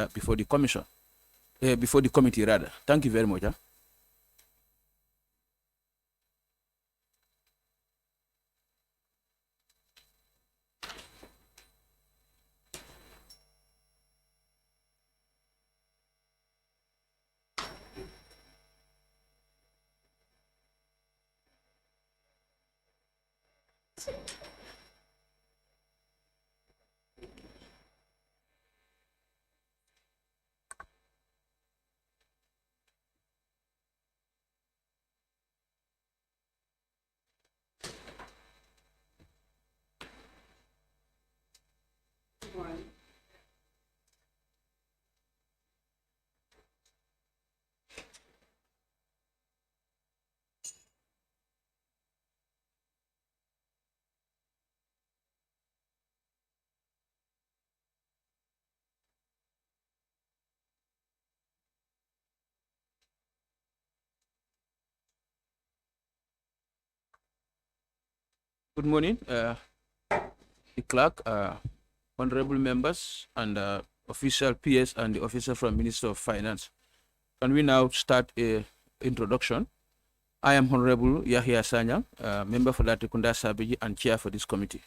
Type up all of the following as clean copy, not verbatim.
before the commission, before the committee rather. Thank you very much. Good morning, the clerk, honorable members, and official PS and the officer from Minister of Finance. Can we now start a introduction? I am Honorable Yahya Sanyang, member for Latrikunda Sabiji and chair for this committee.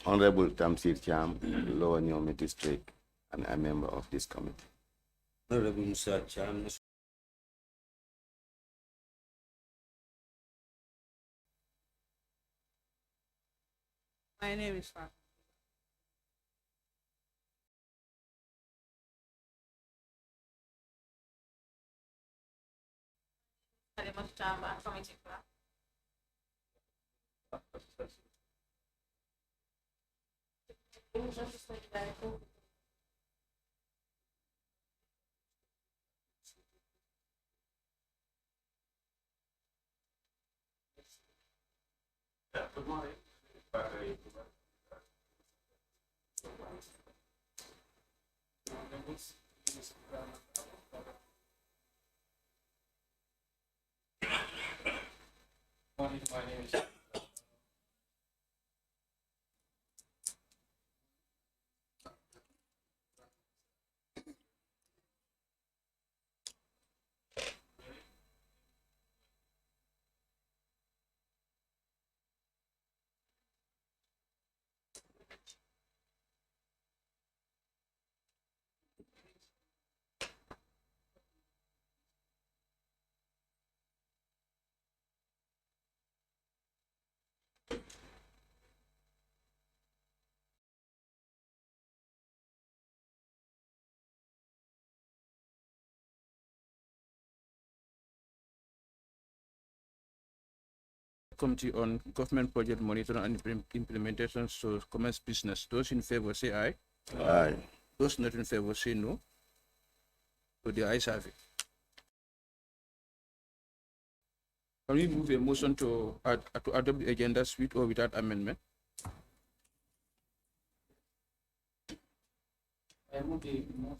Honorable Tamsir Cham, Lower Nyome District, and a member of this committee. Honorable Musa Cham. My name is Fat. Good morning. My name is Committee on Government Project Monitoring and Implementation to commence business. Those in favor say aye. Aye. Those not in favor say no. So the ayes have it. Can we move a motion to adopt the agenda with or without amendment? I move the motion.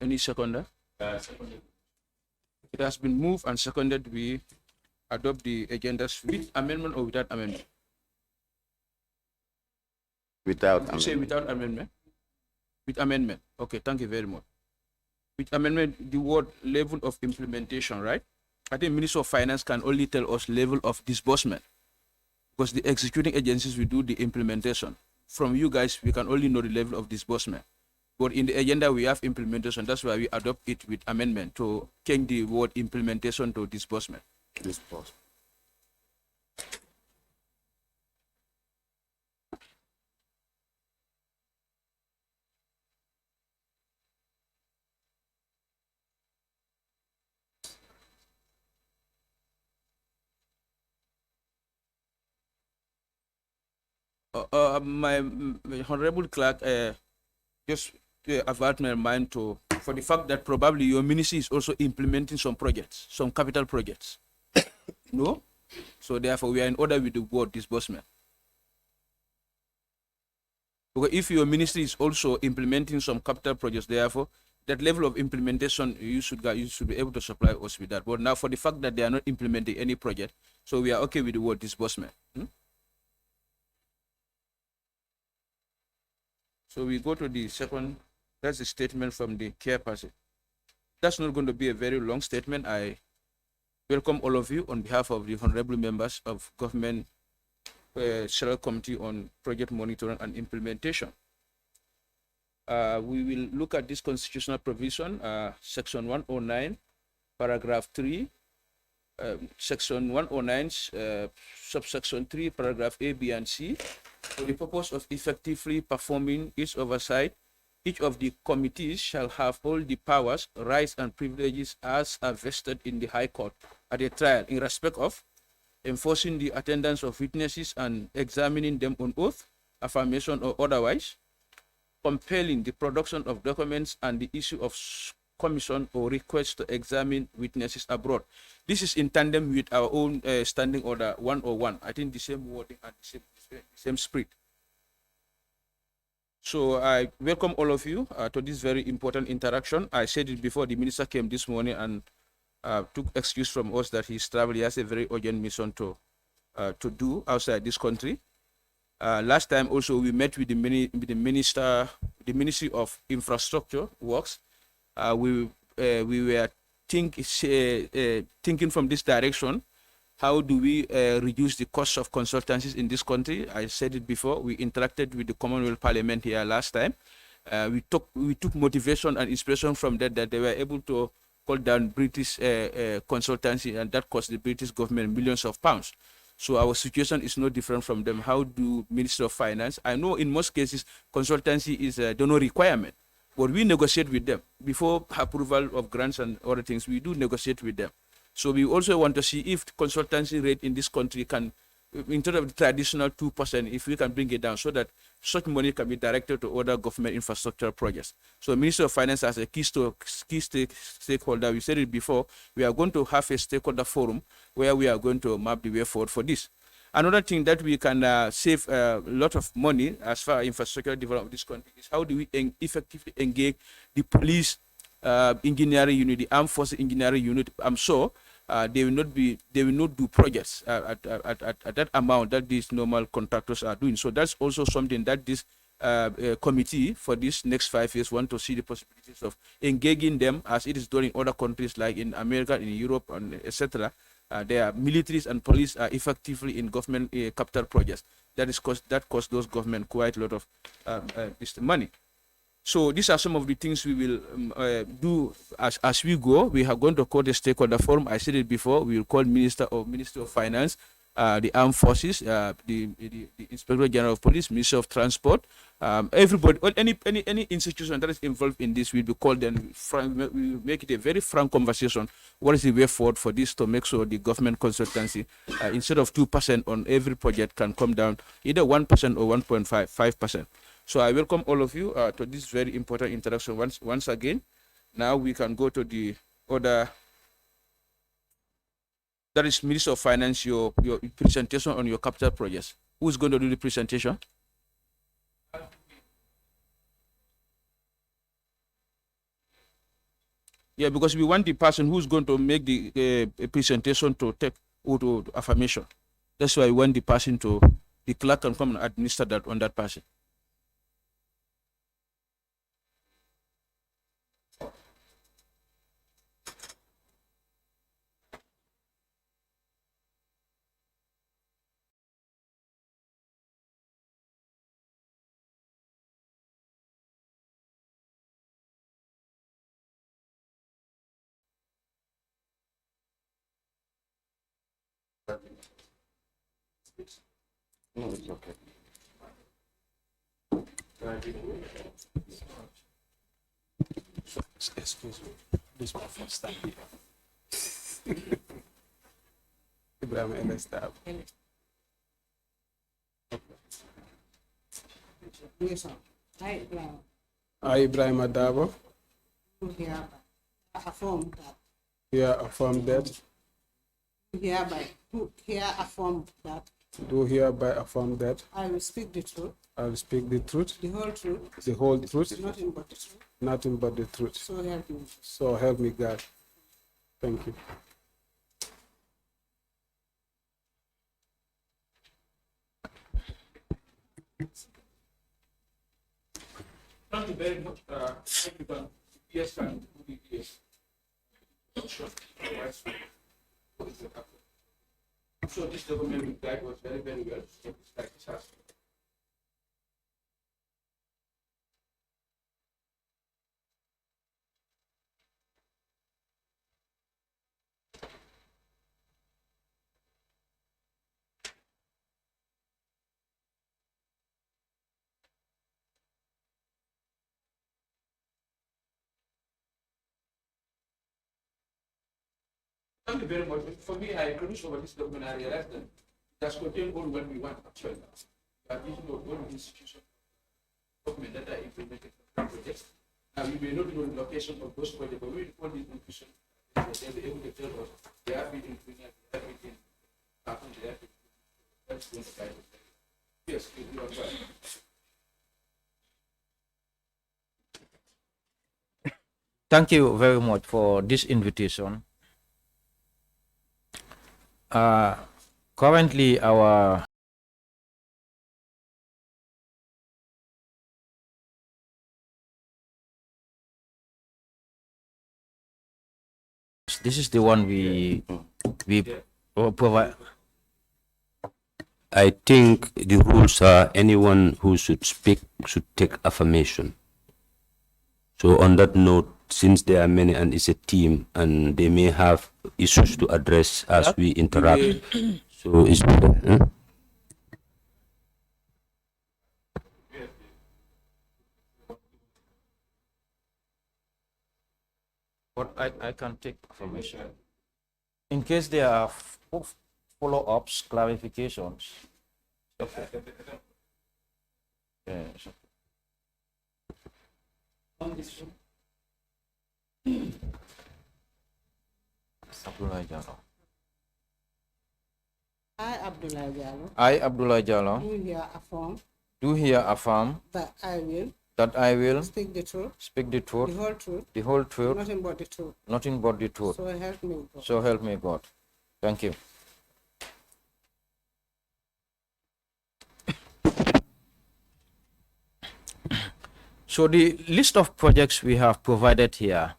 Any seconder? Seconded. It has been moved and seconded. We adopt the agendas with amendment or without amendment? Without You amendment. say without amendment? With amendment. Okay, thank you very much. With amendment, the word level of implementation, right? I think Minister of Finance can only tell us level of disbursement because the executing agencies will do the implementation. From you guys, we can only know the level of disbursement. But in the agenda, we have implementation. That's why we adopt it with amendment to change the word implementation to disbursement. Disbursement. my honorable clerk, just avert my mind to for the fact that probably your ministry is also implementing some projects, some capital projects. No, so therefore we are in order with the word disbursement. Because if your ministry is also implementing some capital projects, therefore that level of implementation you should be able to supply us with that. But now for the fact that they are not implementing any project, so we are okay with the word disbursement. So we go to the second. That's the statement from the chairperson. That's not going to be a very long statement. I welcome all of you on behalf of the honorable members of Government Select Committee on Project Monitoring and Implementation. We will look at this constitutional provision, Section 109, Paragraph 3, Section 109, Subsection 3, Paragraph A, B, and C. For the purpose of effectively performing its oversight, each of the committees shall have all the powers, rights, and privileges as are vested in the High Court at a trial in respect of enforcing the attendance of witnesses and examining them on oath, affirmation, or otherwise, compelling the production of documents and the issue of commission or request to examine witnesses abroad. This is in tandem with our own standing order 101. I think the same wording and the same spirit. So I welcome all of you to this very important interaction. I said it before the minister came this morning and took excuse from us that he's traveling. He has a very urgent mission to do outside this country. Last time also we met with the Ministry of Infrastructure Works. We were thinking from this direction. How do we reduce the cost of consultancies in this country? I said it before. We interacted with the Commonwealth Parliament here last time. We took motivation and inspiration from that they were able to call down British consultancy, and that cost the British government millions of pounds. So our situation is no different from them. How do Minister of Finance? I know in most cases consultancy is a donor requirement, but we negotiate with them before approval of grants and other things. We do negotiate with them. So we also want to see if consultancy rate in this country can, instead of the traditional 2%, if we can bring it down so that such money can be directed to other government infrastructure projects. So Minister of Finance as a key stakeholder, we said it before, we are going to have a stakeholder forum where we are going to map the way forward for this. Another thing that we can save a lot of money as far as infrastructure development of this country is how do we effectively engage the police engineering unit, the armed forces engineering unit. I'm sure they will not do projects at that amount that these normal contractors are doing. So that's also something that this committee for this next 5 years want to see the possibilities of engaging them as it is done in other countries like in America, in Europe, and etc. Their militaries and police are effectively in government capital projects. That cost those government quite a lot of money. So these are some of the things we will do as we go. We are going to call the stakeholder forum. I said it before. We will call Minister of Finance, the Armed Forces, the Inspector General of Police, Minister of Transport, everybody, any institution that is involved in this will be called, and we will make it a very frank conversation. What is the way forward for this to make sure the government consultancy, instead of 2% on every project, can come down either 1% or 1.5%. So I welcome all of you to this very important interaction once again. Now we can go to the other. That is Minister of Finance, your presentation on your capital projects. Who's going to do the presentation? Yeah, because we want the person who's going to make the presentation to take to affirmation. That's why we want the person the clerk can come and administer that on that person. No, it's okay. Excuse me. This is my first time here. Ibrahim LS tab. Yes, I, I, Ibrahim Adabo, hereby affirm that, here affirm that, hereby, here affirm that do hereby affirm that I will speak the truth, I will speak the truth, the whole truth, the whole truth, nothing but the truth. nothing but the truth. So help me. So help me God. Thank you. Thank you very much. Yes, can yes. Sure. So this document guide was very, very well. So it's like this has Thank you very much. For me, I produced over this document. I realized that it has contained all what we want actually. We are using all the institutions document that are implemented for projects. Now, we may not know the location of those projects, but we all these institutions, they'll be able to tell us they have been in Kenya, they have been in Pakistan, they have been in that's going to guide us. Yes, you are right. Thank you very much for this invitation. Currently, this is the one we provide. I think the rules are anyone who should speak should take affirmation. So on that note, since there are many and it's a team and they may have issues to address as we interact, so it's better. But I can take information. In case there are follow-ups, clarifications. Okay. Yes. Abdullah Jallo. I, Abdullah Jallo, I, Abdullah Jallo, do here affirm do here affirm that that I will speak the truth, speak the the truth, whole truth, the whole truth, nothing but the truth. nothing but the truth. So help me God. So help me God. Thank you. So the list of projects we have provided here,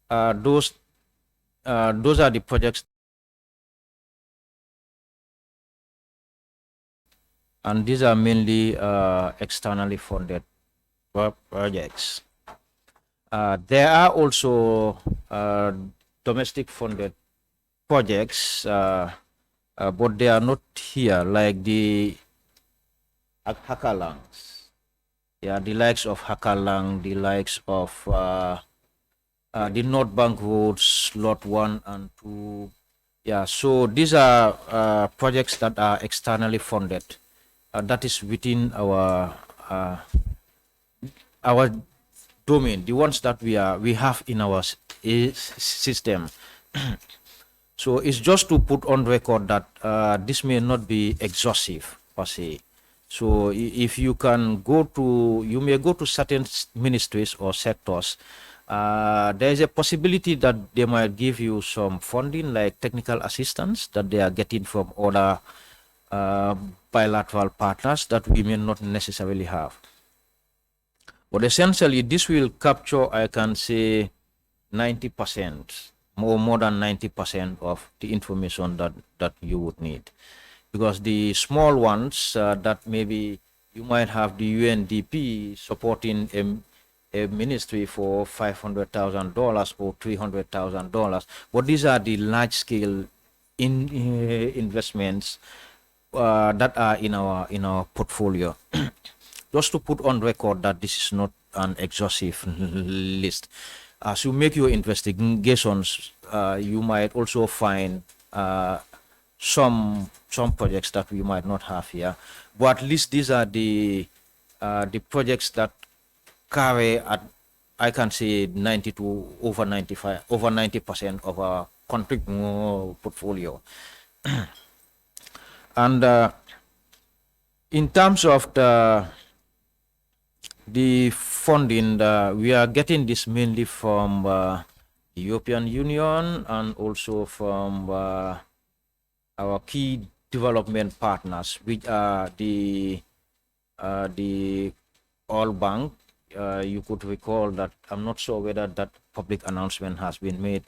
those are the projects, and these are mainly externally funded projects. There are also domestic funded projects, but they are not here, like the Hakalangs. Yeah, the likes of Hakalang, the likes of the North Bank Roads, Lot 1 and 2. Yeah, so these are projects that are externally funded. That is within our domain, the ones that we have in our system. So it's just to put on record that this may not be exhaustive per se. So if you can you may go to certain ministries or sectors. There is a possibility that they might give you some funding, like technical assistance that they are getting from other bilateral partners that we may not necessarily have. But essentially, this will capture, I can say, 90%, more than 90% of the information that you would need. Because the small ones that maybe you might have the UNDP supporting a ministry for $500,000 or $300,000, but these are the large scale investments that are in our portfolio. Just to put on record that this is not an exhaustive list. As you make your investigations, you might also find some projects that we might not have here, but at least these are the the projects that carry at, I can say 90 to over 95, over 90% of our country portfolio. And in terms of the funding, we are getting this mainly from the European Union and also from our key development partners, which are the All Bank. You could recall that, I'm not sure whether that public announcement has been made.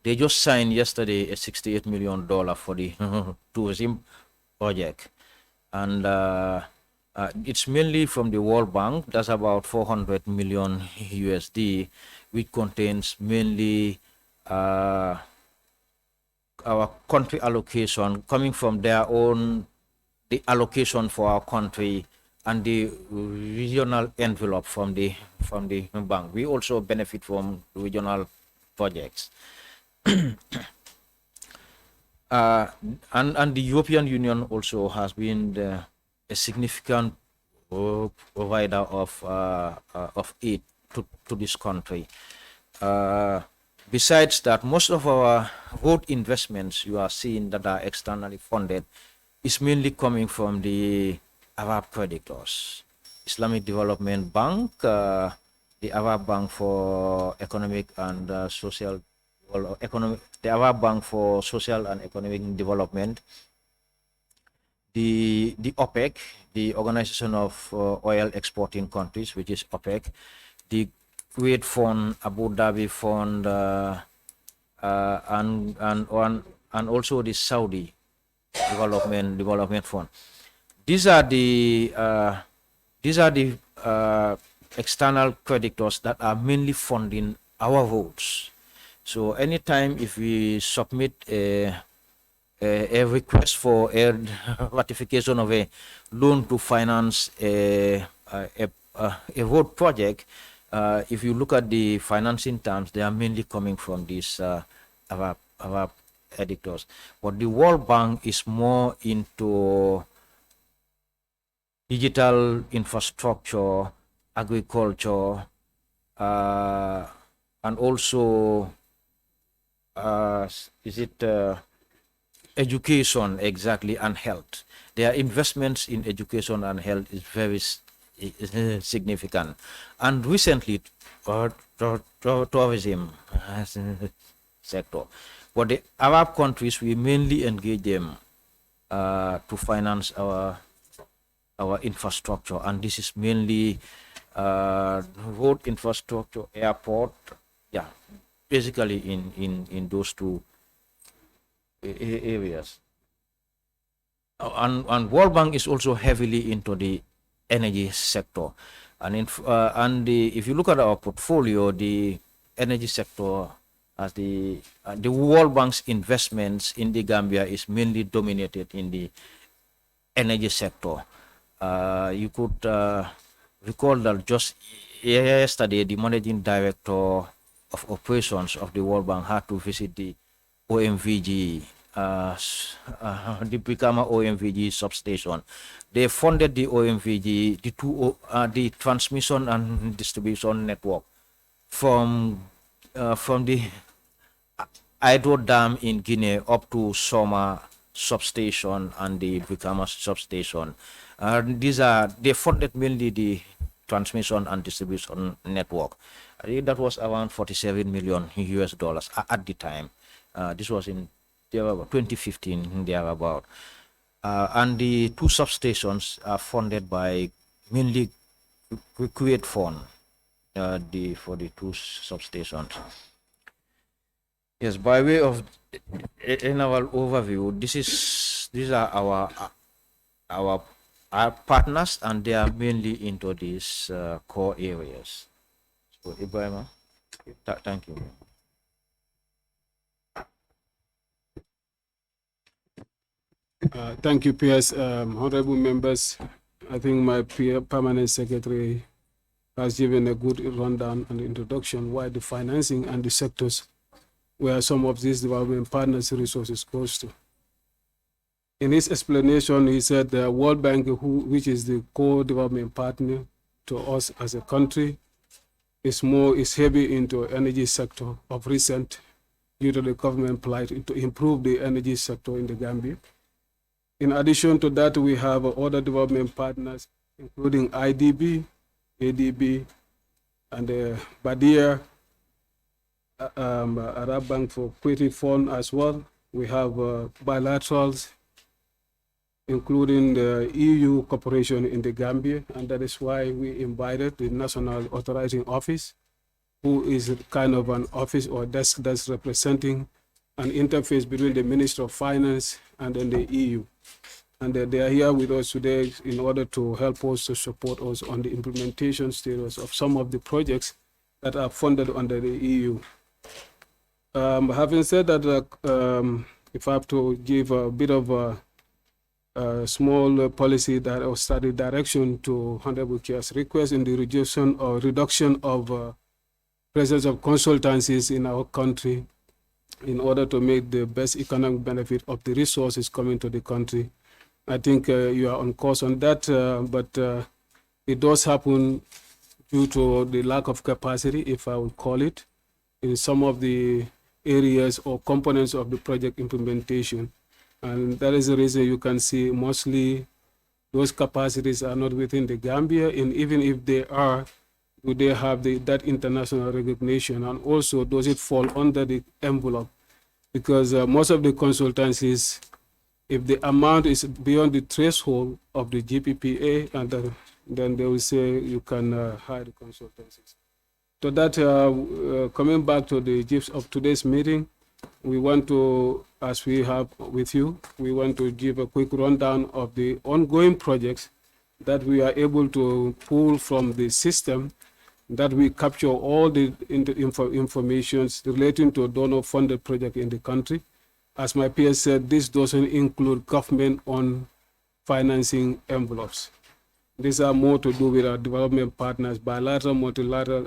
They just signed yesterday a $68 million for the tourism project, and it's mainly from the World Bank. That's about 400 million USD, which contains mainly our country allocation coming from their own, the allocation for our country, and the regional envelope from the bank. We also benefit from regional projects. And the European Union also has been a significant provider of aid to this country. Besides that, most of our road investments you are seeing that are externally funded is mainly coming from the Arab creditors. Islamic Development Bank, the Arab Bank for Economic and Social, the Arab Bank for Social and Economic Development, the OPEC, the Organization of Oil Exporting Countries, which is OPEC, the Kuwait Fund, Abu Dhabi Fund, and also the Saudi Development Fund. These are the external creditors that are mainly funding our roads. So anytime if we submit a request for a ratification of a loan to finance a road project, if you look at the financing terms, they are mainly coming from these Arab editors. But the World Bank is more into digital infrastructure, agriculture, and also education, exactly, and health. Their investments in education and health is very significant. And recently, tourism sector. But the Arab countries, we mainly engage them to finance our infrastructure, and this is mainly road infrastructure, airport, yeah, basically in those two areas. And World Bank is also heavily into the energy sector, and if you look at our portfolio, the energy sector, as the World Bank's investments in the Gambia is mainly dominated in the energy sector. You could recall that just yesterday, the managing director of operations of the World Bank had to visit the OMVG, the Brikama OMVG substation. They funded the OMVG, the transmission and distribution network from the Hydro Dam in Guinea up to Soma substation and the Brikama substation. They funded mainly the transmission and distribution network. I think that was around 47 million US dollars at the time. This was in 2015, thereabout. And the two substations are funded by mainly Kuwait Fund for the two substations. Yes, by way of in our overview, these are our partners, and they are mainly into these core areas. So Ibrahim, thank you. Thank you, PS. Honorable members, I think my permanent secretary has given a good rundown and introduction why the financing and the sectors where some of these development partners resources goes to. In his explanation, he said the World Bank, which is the core development partner to us as a country, is heavy into energy sector of recent due to the government plight to improve the energy sector in the Gambia. In addition to that, we have other development partners, including IDB, ADB, and Badia, Arab Bank for Equity Fund as well. We have bilaterals, including the EU cooperation in the Gambia, and that is why we invited the National Authorizing Office, who is kind of an office or desk that's representing an interface between the Minister of Finance and then the EU. And they are here with us today in order to help us to support us on the implementation status of some of the projects that are funded under the EU. Having said that, if I have to give a bit of a small policy that or study direction to Honorable Chair's request in the reduction of presence of consultancies in our country in order to make the best economic benefit of the resources coming to the country. I think you are on course on that, but it does happen due to the lack of capacity, if I would call it, in some of the areas or components of the project implementation. And that is the reason you can see mostly those capacities are not within the Gambia, and even if they are, do they have that international recognition? And also, does it fall under the envelope? Because most of the consultancies, if the amount is beyond the threshold of the GPPA, and then they will say you can hire the consultancies. So that, coming back to the gist of today's meeting, we want to, as we have with you, we want to give a quick rundown of the ongoing projects that we are able to pull from the system, that we capture all the information relating to a donor-funded project in the country. As my peer said, this doesn't include government-owned financing envelopes. These are more to do with our development partners, bilateral, multilateral,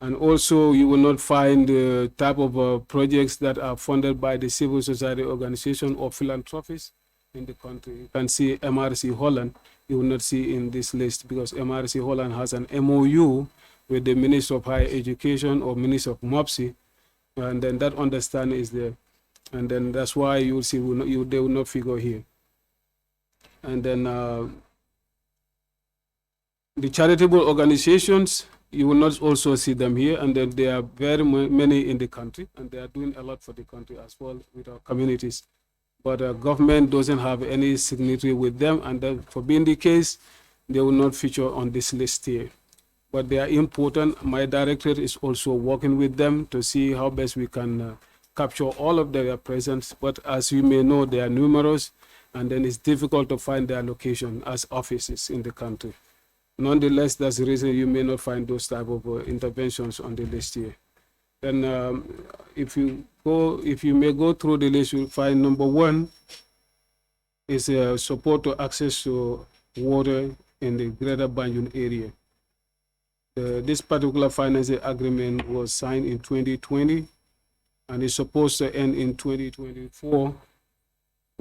and also you will not find the type of projects that are funded by the civil society organization or philanthropists in the country. You can see MRC Holland, you will not see in this list because MRC Holland has an MOU with the Minister of Higher Education or Minister of MOPSI, and then that understanding is there. And then that's why you will see they will not figure here. And then the charitable organizations, you will not also see them here, and then there are very many in the country, and they are doing a lot for the country as well with our communities. But government doesn't have any signatory with them, and then for being the case, they will not feature on this list here. But they are important. My directorate is also working with them to see how best we can capture all of their presence. But as you may know, they are numerous, and then it's difficult to find their location as offices in the country. Nonetheless, that's the reason you may not find those type of interventions on the list here. Then if you may go through the list, you'll find number one is support to access to water in the greater Banjul area. This particular financing agreement was signed in 2020 and is supposed to end in 2024.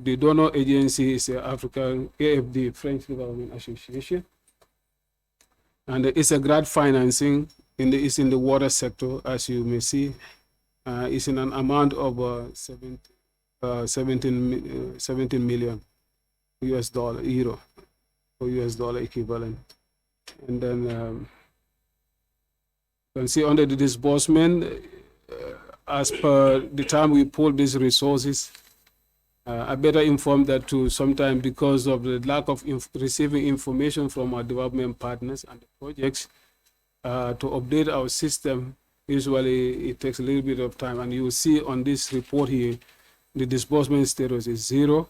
The donor agency is the African AFD, French Development Association. And it's a grant financing, it's in the water sector, as you may see. It's in an amount of 17 million US dollar, euro, or US dollar equivalent. And then you can see under the disbursement, as per the time we pulled these resources, I better inform that too, sometimes because of the lack of receiving information from our development partners and the projects, to update our system, usually it takes a little bit of time. And you will see on this report here, the disbursement status is 0,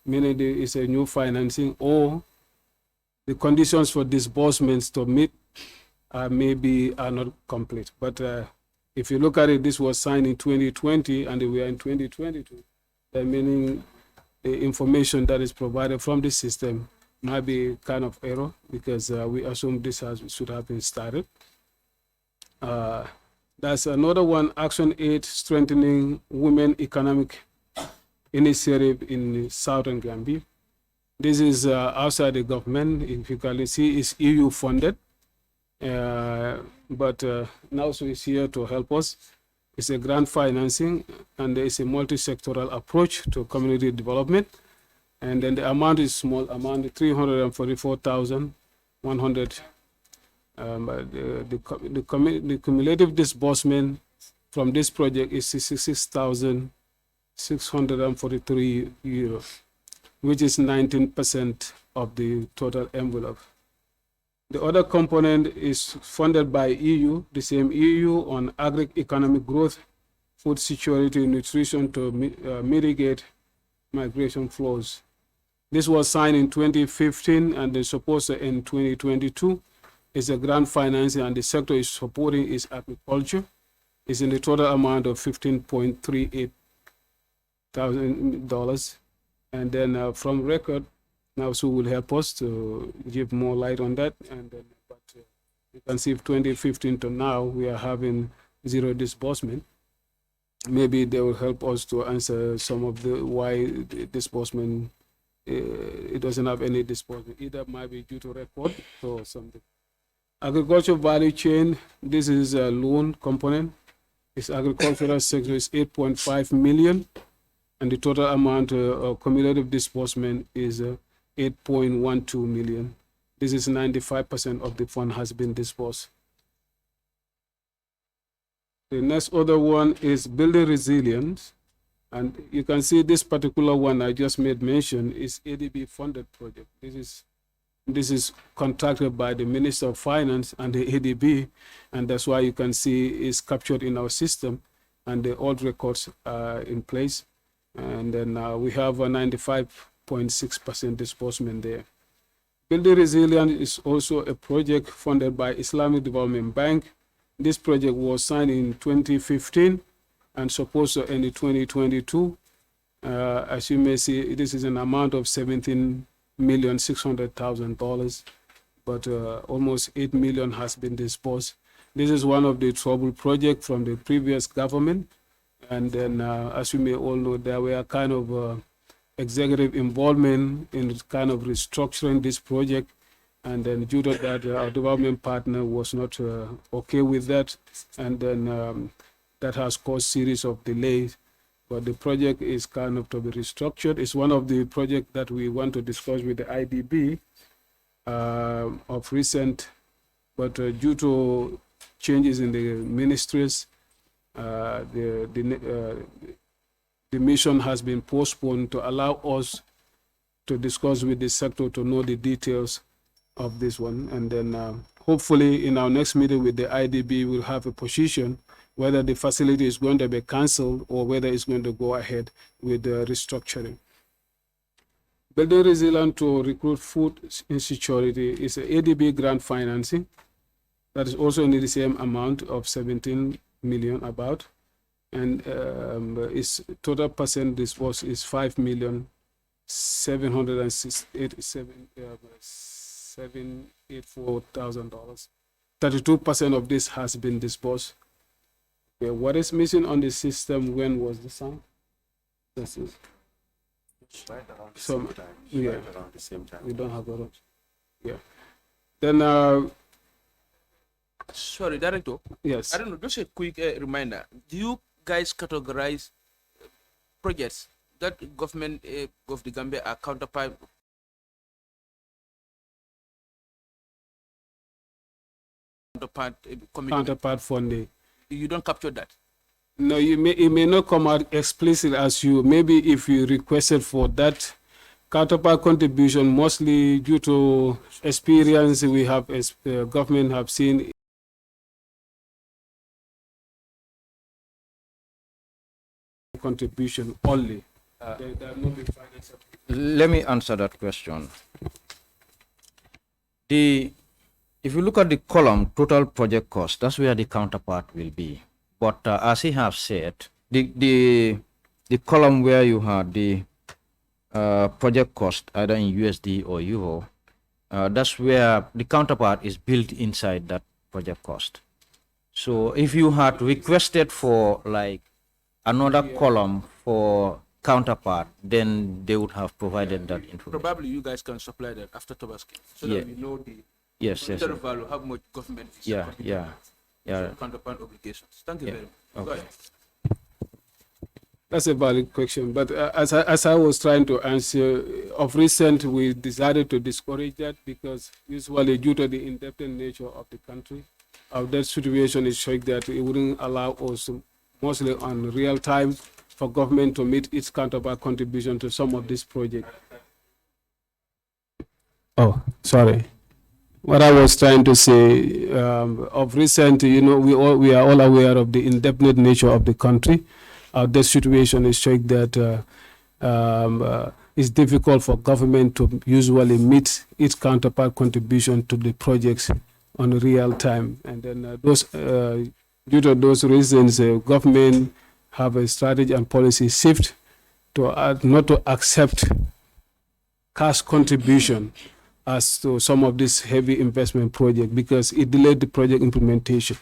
meaning there is a new financing, or the conditions for disbursements to meet maybe are not complete. But if you look at it, this was signed in 2020 and we are in 2022. Meaning the information that is provided from the system might be kind of error because we assume this should have been started. That's another one, Action 8, strengthening women economic initiative in southern Gambia. This is outside the government. If you can see, it's EU funded, but NAUSO is here to help us. It's a grant financing, and there is a multi-sectoral approach to community development. And then the amount is small amount, 344,100. The cumulative disbursement from this project is 66,643 euros, which is 19% of the total envelope. The other component is funded by EU, the same EU, on agri-economic growth, food security, nutrition to mitigate migration flows. This was signed in 2015 and is supposed to end 2022. It's a grant financing, and the sector is supporting is agriculture. It's in the total amount of $15.38 thousand. And then from record, NAUSO will help us to give more light on that. And then, you can see 2015 to now, we are having zero disbursement. Maybe they will help us to answer some of the why the disbursement, it doesn't have any disbursement. Either might be due to record or something. Agriculture value chain, this is a loan component. Its agricultural sector is 8.5 million, and the total amount of cumulative disbursement is 8.12 million. This is 95% of the fund has been disbursed. The next other one is building resilience. And you can see this particular one I just made mention is ADB funded project. This is contracted by the Minister of Finance and the ADB, and that's why you can see it's captured in our system, and the old records are in place. And then we have a 95.6% disbursement there. Building Resilience is also a project funded by Islamic Development Bank. This project was signed in 2015 and supposed to end in 2022. As you may see, this is an amount of $17,600,000, but almost 8 million has been disbursed. This is one of the troubled projects from the previous government. And then, as you may all know, there were kind of executive involvement in kind of restructuring this project. And then due to that, our development partner was not okay with that. And then that has caused series of delays. But the project is kind of to be restructured. It's one of the projects that we want to discuss with the IDB of recent, but due to changes in the ministries, the mission has been postponed to allow us to discuss with the sector to know the details of this one. And then hopefully in our next meeting with the IDB, we'll have a position whether the facility is going to be canceled or whether it's going to go ahead with the restructuring. Building Resilience to recruit food insecurity is an ADB grant financing that is also in the same amount of 17 million about, and its total percent disbursed is 5,784,000. 32% of this has been disbursed. Okay, what is missing on the system? When was the sign? This is Right around the So, same time. yeah. Right around the same time. we don't have a yeah. Then Sorry, Director. yes. I don't know, just a quick reminder. Do you guys categorize projects that government of the Gambia are counterpart committee? Counterpart funding. You don't capture that. No, it may not come out explicit as you, maybe if you requested for that counterpart contribution, mostly due to experience we have, as government have seen contribution only. There are no big financial. Let me answer that question. If you look at the column total project cost, that's where the counterpart will be. But as he have said, the column where you had the project cost either in USD or Euro, that's where the counterpart is built inside that project cost. So if you had requested for like another column for counterpart, then they would have provided that information. Probably you guys can supply that after Tobaski, so Yeah. that we know the Yes, yes. monetary value, how much government is Yeah, contributing yeah, to yeah. counterpart obligations. Thank you Yeah. very much. Go Okay. ahead. That's a valid question, but as I was trying to answer, of recent we decided to discourage that because usually due to the indebted nature of the country, our debt situation is such that it wouldn't allow us to, mostly on real time, for government to meet its counterpart contribution to some of this project. Oh, sorry. What I was trying to say, of recent, we are all aware of the indebted nature of the country. Debt situation is such that it's difficult for government to usually meet its counterpart contribution to the projects on real time. And then due to those reasons, government have a strategy and policy shift to not to accept cash contribution as to some of this heavy investment project because it delayed the project implementation.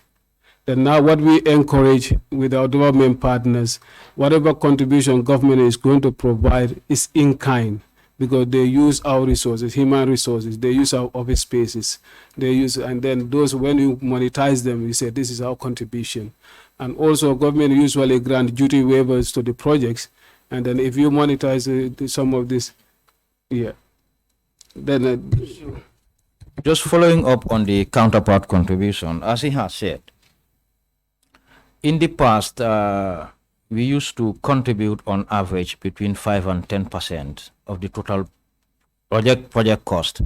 Then now what we encourage with our development partners, whatever contribution government is going to provide is in kind because they use our resources, human resources, they use our office spaces, and then those, when you monetize them, you say this is our contribution. And also government usually grant duty waivers to the projects, and then if you monetize some of this, yeah, then Just following up on the counterpart contribution, as he has said, in the past, we used to contribute on average between 5 and 10% of the total project cost.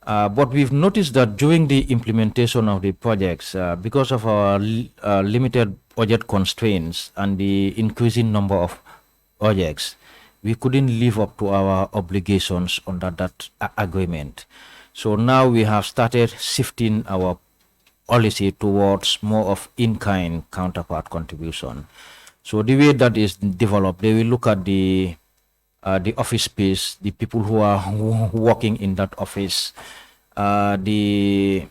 But we've noticed that during the implementation of the projects, because of our limited budget constraints and the increasing number of projects, we couldn't live up to our obligations under that agreement. So now we have started shifting our policy towards more of in-kind counterpart contribution. So the way that is developed, they will look at the office space, the people who are working in that office, the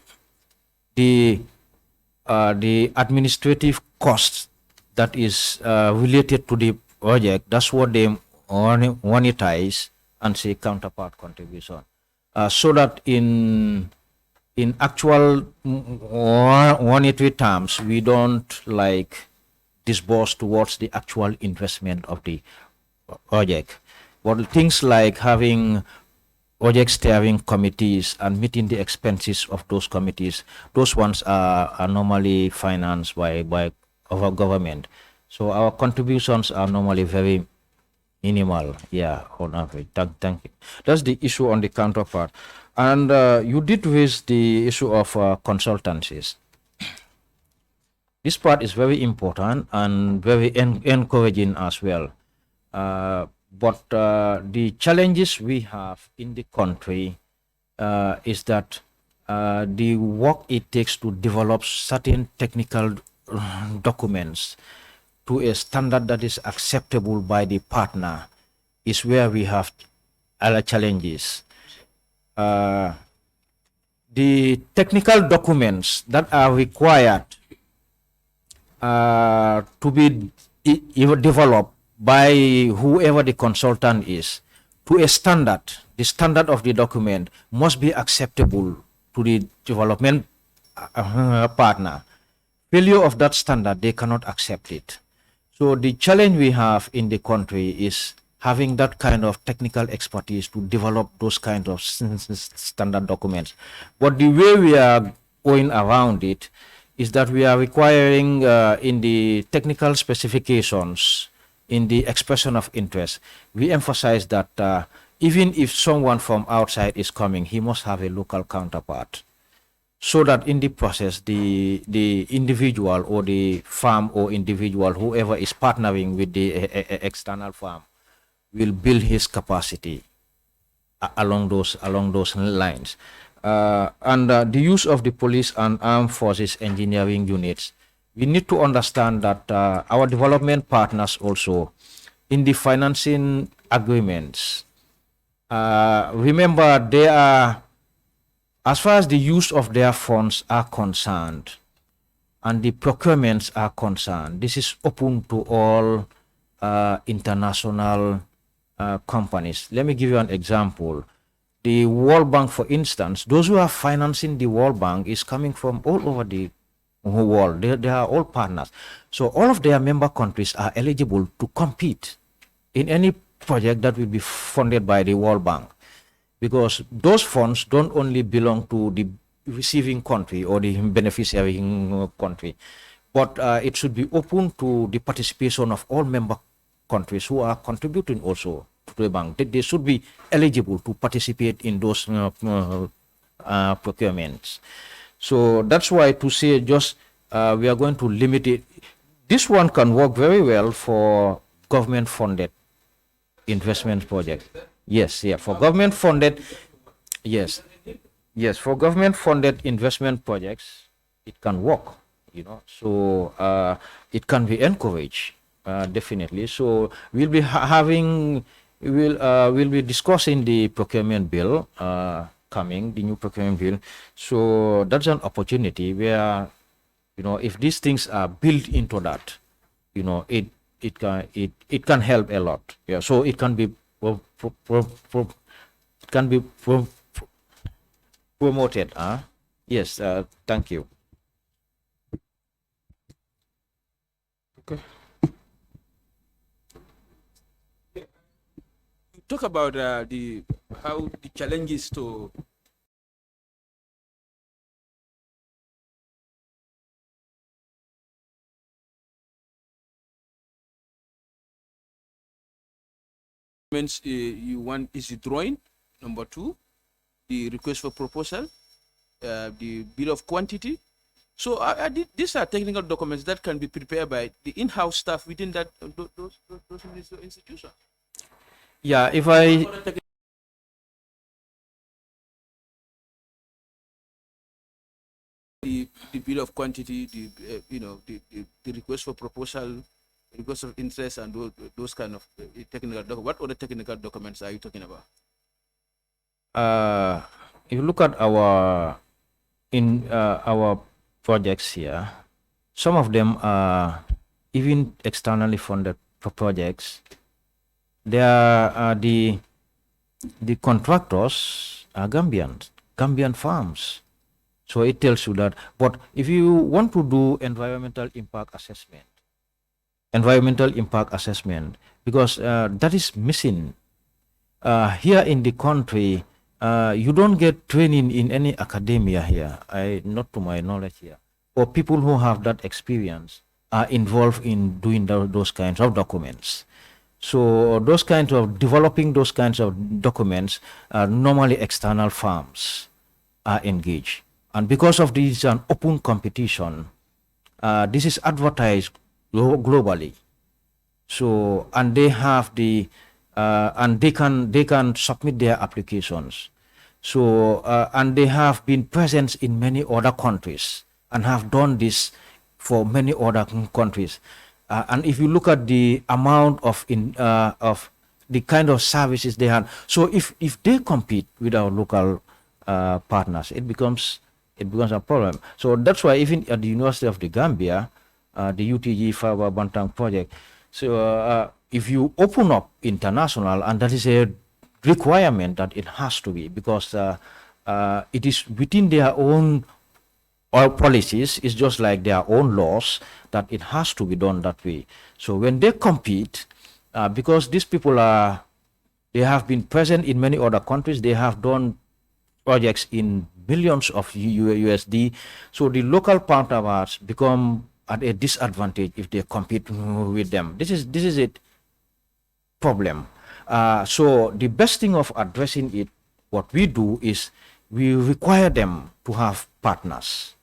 administrative costs that is related to the project. That's what they monetize and say counterpart contribution, so that in actual monetary terms, we don't like disburse towards the actual investment of the project. But things like having project steering committees and meeting the expenses of those committees, those ones are normally financed by our government. So our contributions are normally very minimal, yeah, on average. Thank you. That's the issue on the counterpart. And you did raise the issue of consultancies. This part is very important and very encouraging as well. But the challenges we have in the country is that the work it takes to develop certain technical documents to a standard that is acceptable by the partner is where we have other challenges. The technical documents that are required to be developed by whoever the consultant is to a standard, the standard of the document must be acceptable to the development partner. Failure of that standard, they cannot accept it. So the challenge we have in the country is having that kind of technical expertise to develop those kind of standard documents. But the way we are going around it is that we are requiring in the technical specifications, in the expression of interest, we emphasize that even if someone from outside is coming, he must have a local counterpart, so that in the process, the individual or the firm or individual, whoever is partnering with the external firm, will build his capacity along those lines. And the use of the police and armed forces engineering units, we need to understand that our development partners also, in the financing agreements, remember they are, as far as the use of their funds are concerned and the procurements are concerned, this is open to all international companies. Let me give you an example. The World Bank, for instance, those who are financing the World Bank is coming from all over the world. They are all partners. So all of their member countries are eligible to compete in any project that will be funded by the World Bank, because those funds don't only belong to the receiving country or the beneficiary country, but it should be open to the participation of all member countries who are contributing also to the bank. They should be eligible to participate in those procurements. So that's why to say just we are going to limit it. This one can work very well for government funded investment project. Yes, yeah, for government funded, yes, yes, for government funded investment projects, it can work, so it can be encouraged, definitely. So we'll be we'll be discussing the procurement bill coming, the new procurement bill. So that's an opportunity where, if these things are built into that, it can help a lot. Yeah, so it can be promoted. Yes. Thank you. Okay. Talk about how the challenges to you want is the drawing, number 2, the request for proposal, the bill of quantity. So these are technical documents that can be prepared by the in-house staff within that those institutions. Yeah, if I the bill of quantity, the request for proposal, request of interest, and those kind of technical documents. What other technical documents are you talking about? if you look at our projects here, some of them are even externally funded projects. They are the contractors are Gambian farms. So it tells you that. But if you want to do environmental impact assessment, because that is missing here in the country. You don't get training in any academia here, not to my knowledge here, or people who have that experience are involved in doing those kinds of documents. So those kinds of developing those kinds of documents, normally external firms are engaged. And because of this an open competition, this is advertised globally. So, and they have the and they can submit their applications. So and they have been present in many other countries and have done this for many other countries. And if you look at the amount of the kind of services they have, so if they compete with our local partners, it becomes a problem. So that's why even at the University of the Gambia, the UTG Fiber Bantang project, so if you open up international, and that is a requirement that it has to be, because it is within their own policies, it's just like their own laws, that it has to be done that way. So when they compete, because these people they have been present in many other countries, they have done projects in billions of USD, so the local counterparts become at a disadvantage if they compete with them. This is it problem. So the best thing of addressing it, what we do is we require them to have partners,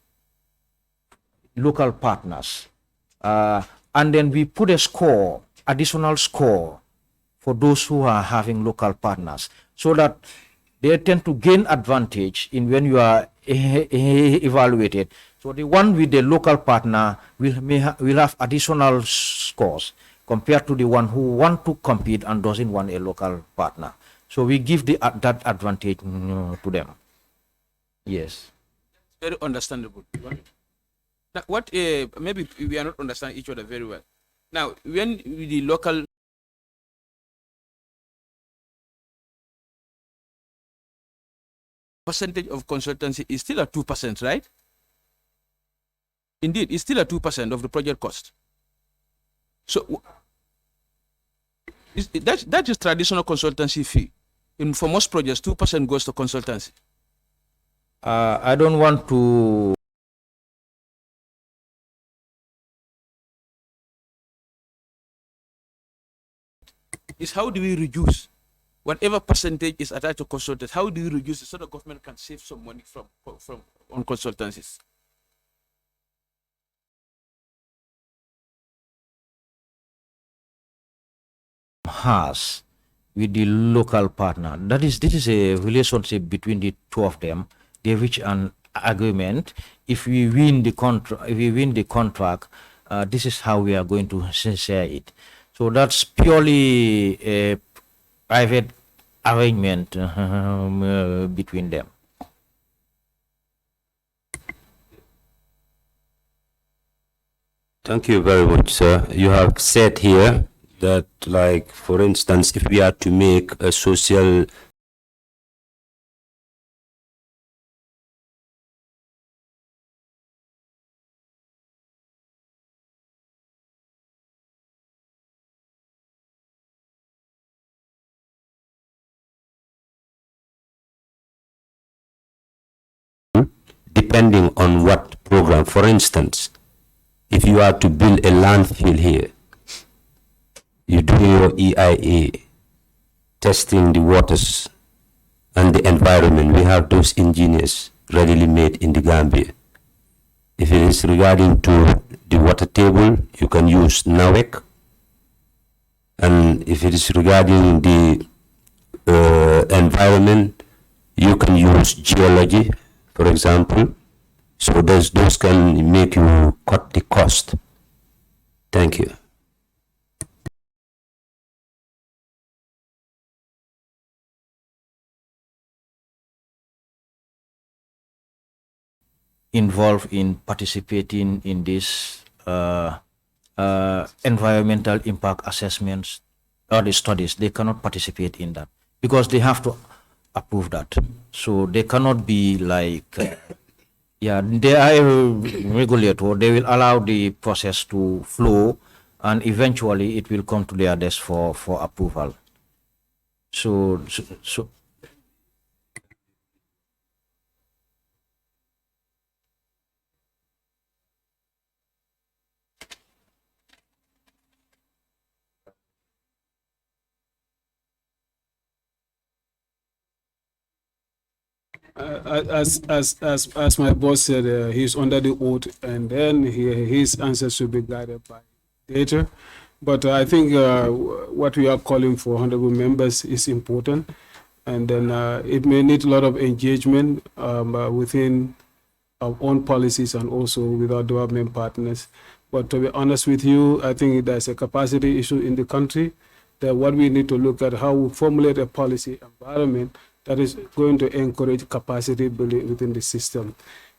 local partners, and then we put a score, additional score, for those who are having local partners, so that they tend to gain advantage in when you are evaluated. So the one with the local partner will have additional scores compared to the one who want to compete and doesn't want a local partner. So we give that advantage to them. Yes. Very understandable. Now, what maybe we are not understanding each other very well. Now, when the local percentage of consultancy is still at 2%, right? Indeed, it's still at 2% of the project cost. So that is traditional consultancy fee. For most projects, 2% goes to consultancy. I don't want to Is how do we reduce whatever percentage is attached to consultants? How do we reduce it so the government can save some money from on consultancies? has with the local partner. This is a relationship between the two of them. They reach an agreement. If we win the contract, this is how we are going to share it. So that's purely a private arrangement between them. Thank you very much, sir. You have said here that, like, for instance, if we are to make a social depending on what program. For instance, if you are to build a landfill here, you do your EIA, testing the waters and the environment. We have those engineers readily made in the Gambia. If it is regarding to the water table, you can use NAWEC. And if it is regarding the environment, you can use geology, for example. So those can make you cut the cost. Thank you. Involved in participating in this environmental impact assessments or the studies. They cannot participate in that because they have to approve that. So they cannot be like, yeah, they are a regulator. They will allow the process to flow and eventually it will come to their desk for approval. So As my boss said, he's under the oath, and then his answers should be guided by data. But I think what we are calling for, honorable members, is important, and then it may need a lot of engagement within our own policies and also with our development partners. But to be honest with you, I think there's a capacity issue in the country that what we need to look at how we formulate a policy environment that is going to encourage capacity building within the system.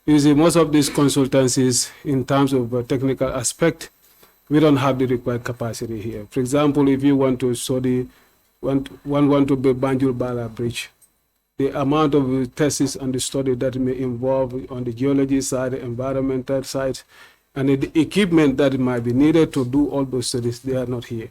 You see, most of these consultancies, in terms of technical aspect, we don't have the required capacity here. For example, if you want to study, want to build Banjul Bala Bridge, the amount of tests and the study that may involve on the geology side, the environmental side, and the equipment that might be needed to do all those studies, they are not here.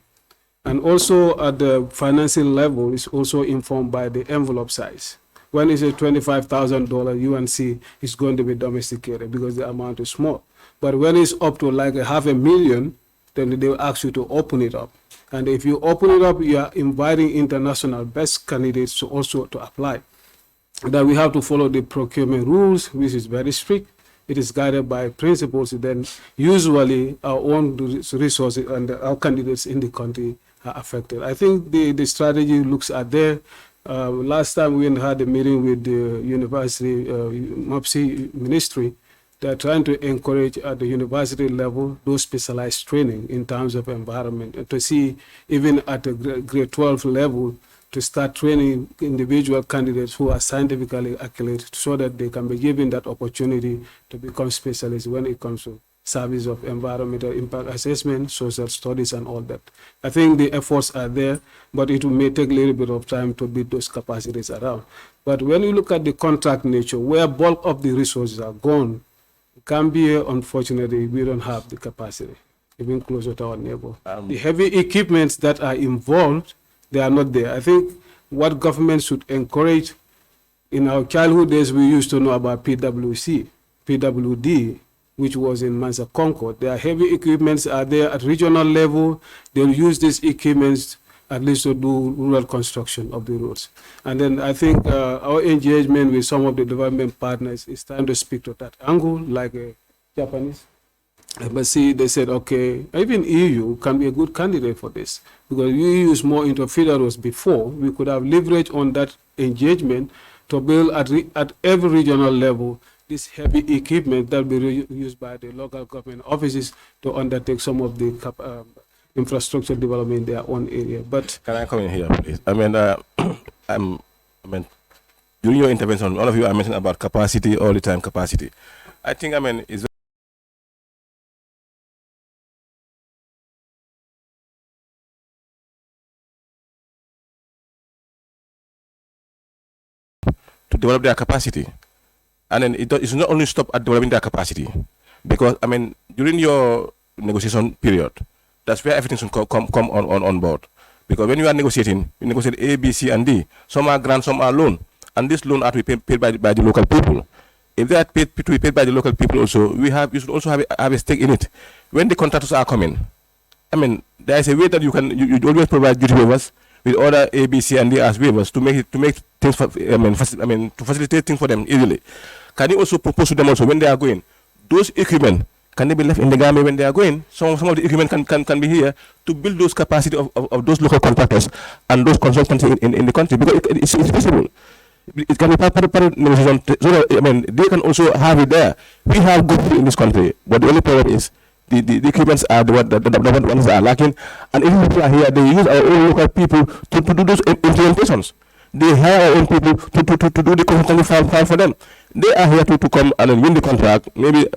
And also at the financing level is also informed by the envelope size. When it's a $25,000 UNC, it's going to be domesticated because the amount is small. But when it's up to like $500,000, then they will ask you to open it up. And if you open it up, you are inviting international best candidates to also to apply. That we have to follow the procurement rules, which is very strict. It is guided by principles. Then usually our own resources and our candidates in the country are affected. I think the strategy looks at there. Last time we had a meeting with the university, MOPSI ministry. They're trying to encourage at the university level those specialized training in terms of environment, and to see even at the grade 12 level to start training individual candidates who are scientifically accurate so that they can be given that opportunity to become specialists when it comes to service of environmental impact assessment, social studies, and all that. I think the efforts are there, but it may take a little bit of time to build those capacities around. But when you look at the contract nature, where bulk of the resources are gone, Gambia, unfortunately, we don't have the capacity, even closer to our neighbor. The heavy equipments that are involved, they are not there. I think what government should encourage, in our childhood days, we used to know about PWC, PWD, which was in Mansa Concord. Their heavy equipments are there at regional level. They'll use these equipments at least to do rural construction of the roads. And then I think our engagement with some of the development partners is time to speak to that angle, like a Japanese embassy. They said, okay, even EU can be a good candidate for this, because we use more into feeder roads before. We could have leverage on that engagement to build at every regional level this heavy equipment that will be used by the local government offices to undertake some of the infrastructure development in their own area. But can I come in here, please? I mean, during your intervention, all of you are mentioning about capacity all the time. Capacity. I think it's to develop their capacity, and then it's not only stop at developing their capacity, because during your negotiation period, that's where everything should come on board. Because when you are negotiating, you negotiate A, B, C, and D. Some are grant, some are loan, and this loan are to be paid by the local people. If they are to be paid by the local people, also you should also have a stake in it. When the contractors are coming, there is a way that you always provide duty waivers with other A, B, C, and D as waivers to make things to facilitate things for them easily. Can you also propose to them also, when they are going, those equipment, can they be left in the Gambia when they are going? Some of the equipment can be here to build those capacity of those local contractors and those consultants in the country, because it's possible. It can be part of negotiation, so that, they can also have it there. We have good in this country, but the only problem is the equipments are the ones that are lacking, and if people are here, they use our own local people to do those implementations. They hire our own people to do the consultancy file for them. They are here to come and win the contract. Maybe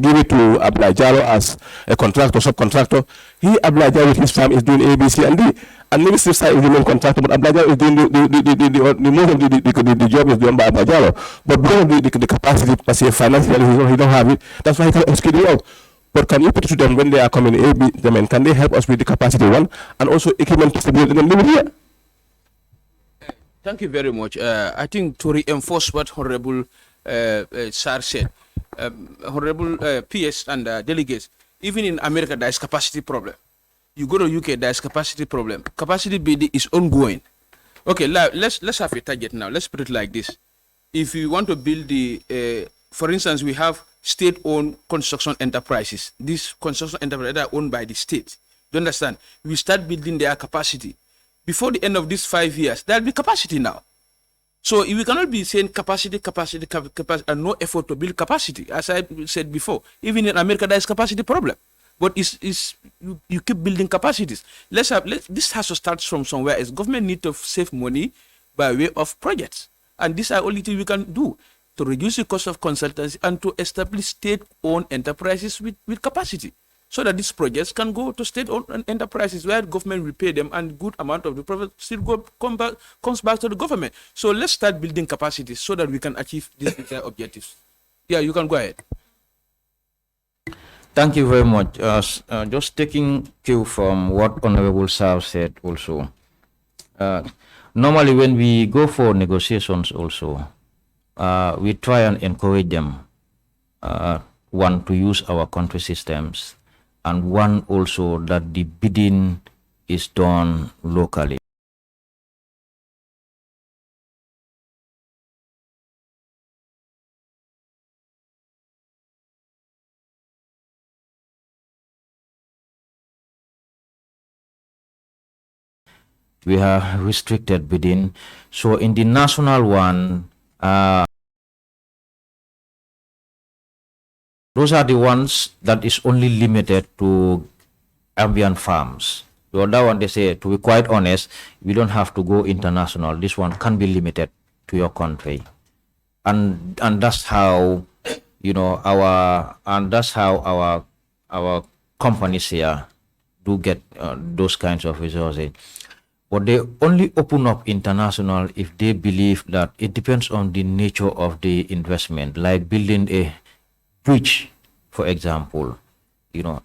give it to Abdullah Jallo as a contractor, subcontractor. Abdullah Jallo with his firm is doing A, B, C, and D. And maybe Steve Sai is the main contractor, but Abdullah Jallo is doing the most of the job is done by Abdullah Jallo. But because of the capacity, per se, financially, he don't have it. That's why he can execute the work. But can you put it to them when they are coming A, B, can they help us with the capacity one, and also equipment to build them live here? Thank you very much. I think to reinforce what Honorable Sar said, Honorable PS and delegates, even in America, there is capacity problem. You go to UK, there is capacity problem. Capacity building is ongoing. Okay, let's have a target now. Let's put it like this. If you want to build for instance, we have state-owned construction enterprises. These construction enterprises are owned by the state. Do you understand? We start building their capacity. Before the end of these 5 years, there'll be capacity now. So we cannot be saying capacity, and no effort to build capacity. As I said before, even in America, there is capacity problem. But you keep building capacities. This has to start from somewhere. As government need to save money by way of projects, and these are only things we can do to reduce the cost of consultancy and to establish state-owned enterprises with capacity, so that these projects can go to state-owned enterprises where government will pay them, and good amount of the profit still comes back to the government. So let's start building capacities so that we can achieve these objectives. Yeah, you can go ahead. Thank you very much. Just taking cue from what Honorable Sav said also. Normally when we go for negotiations also, we try and encourage them, one, to use our country systems, and one also that the bidding is done locally. We have restricted bidding. So in the national one, those are the ones that is only limited to ambient farms. The other one, they say, to be quite honest, we don't have to go international. This one can be limited to your country. And that's how, our companies here do get those kinds of resources. but they only open up international if they believe that it depends on the nature of the investment, like building a bridge, for example,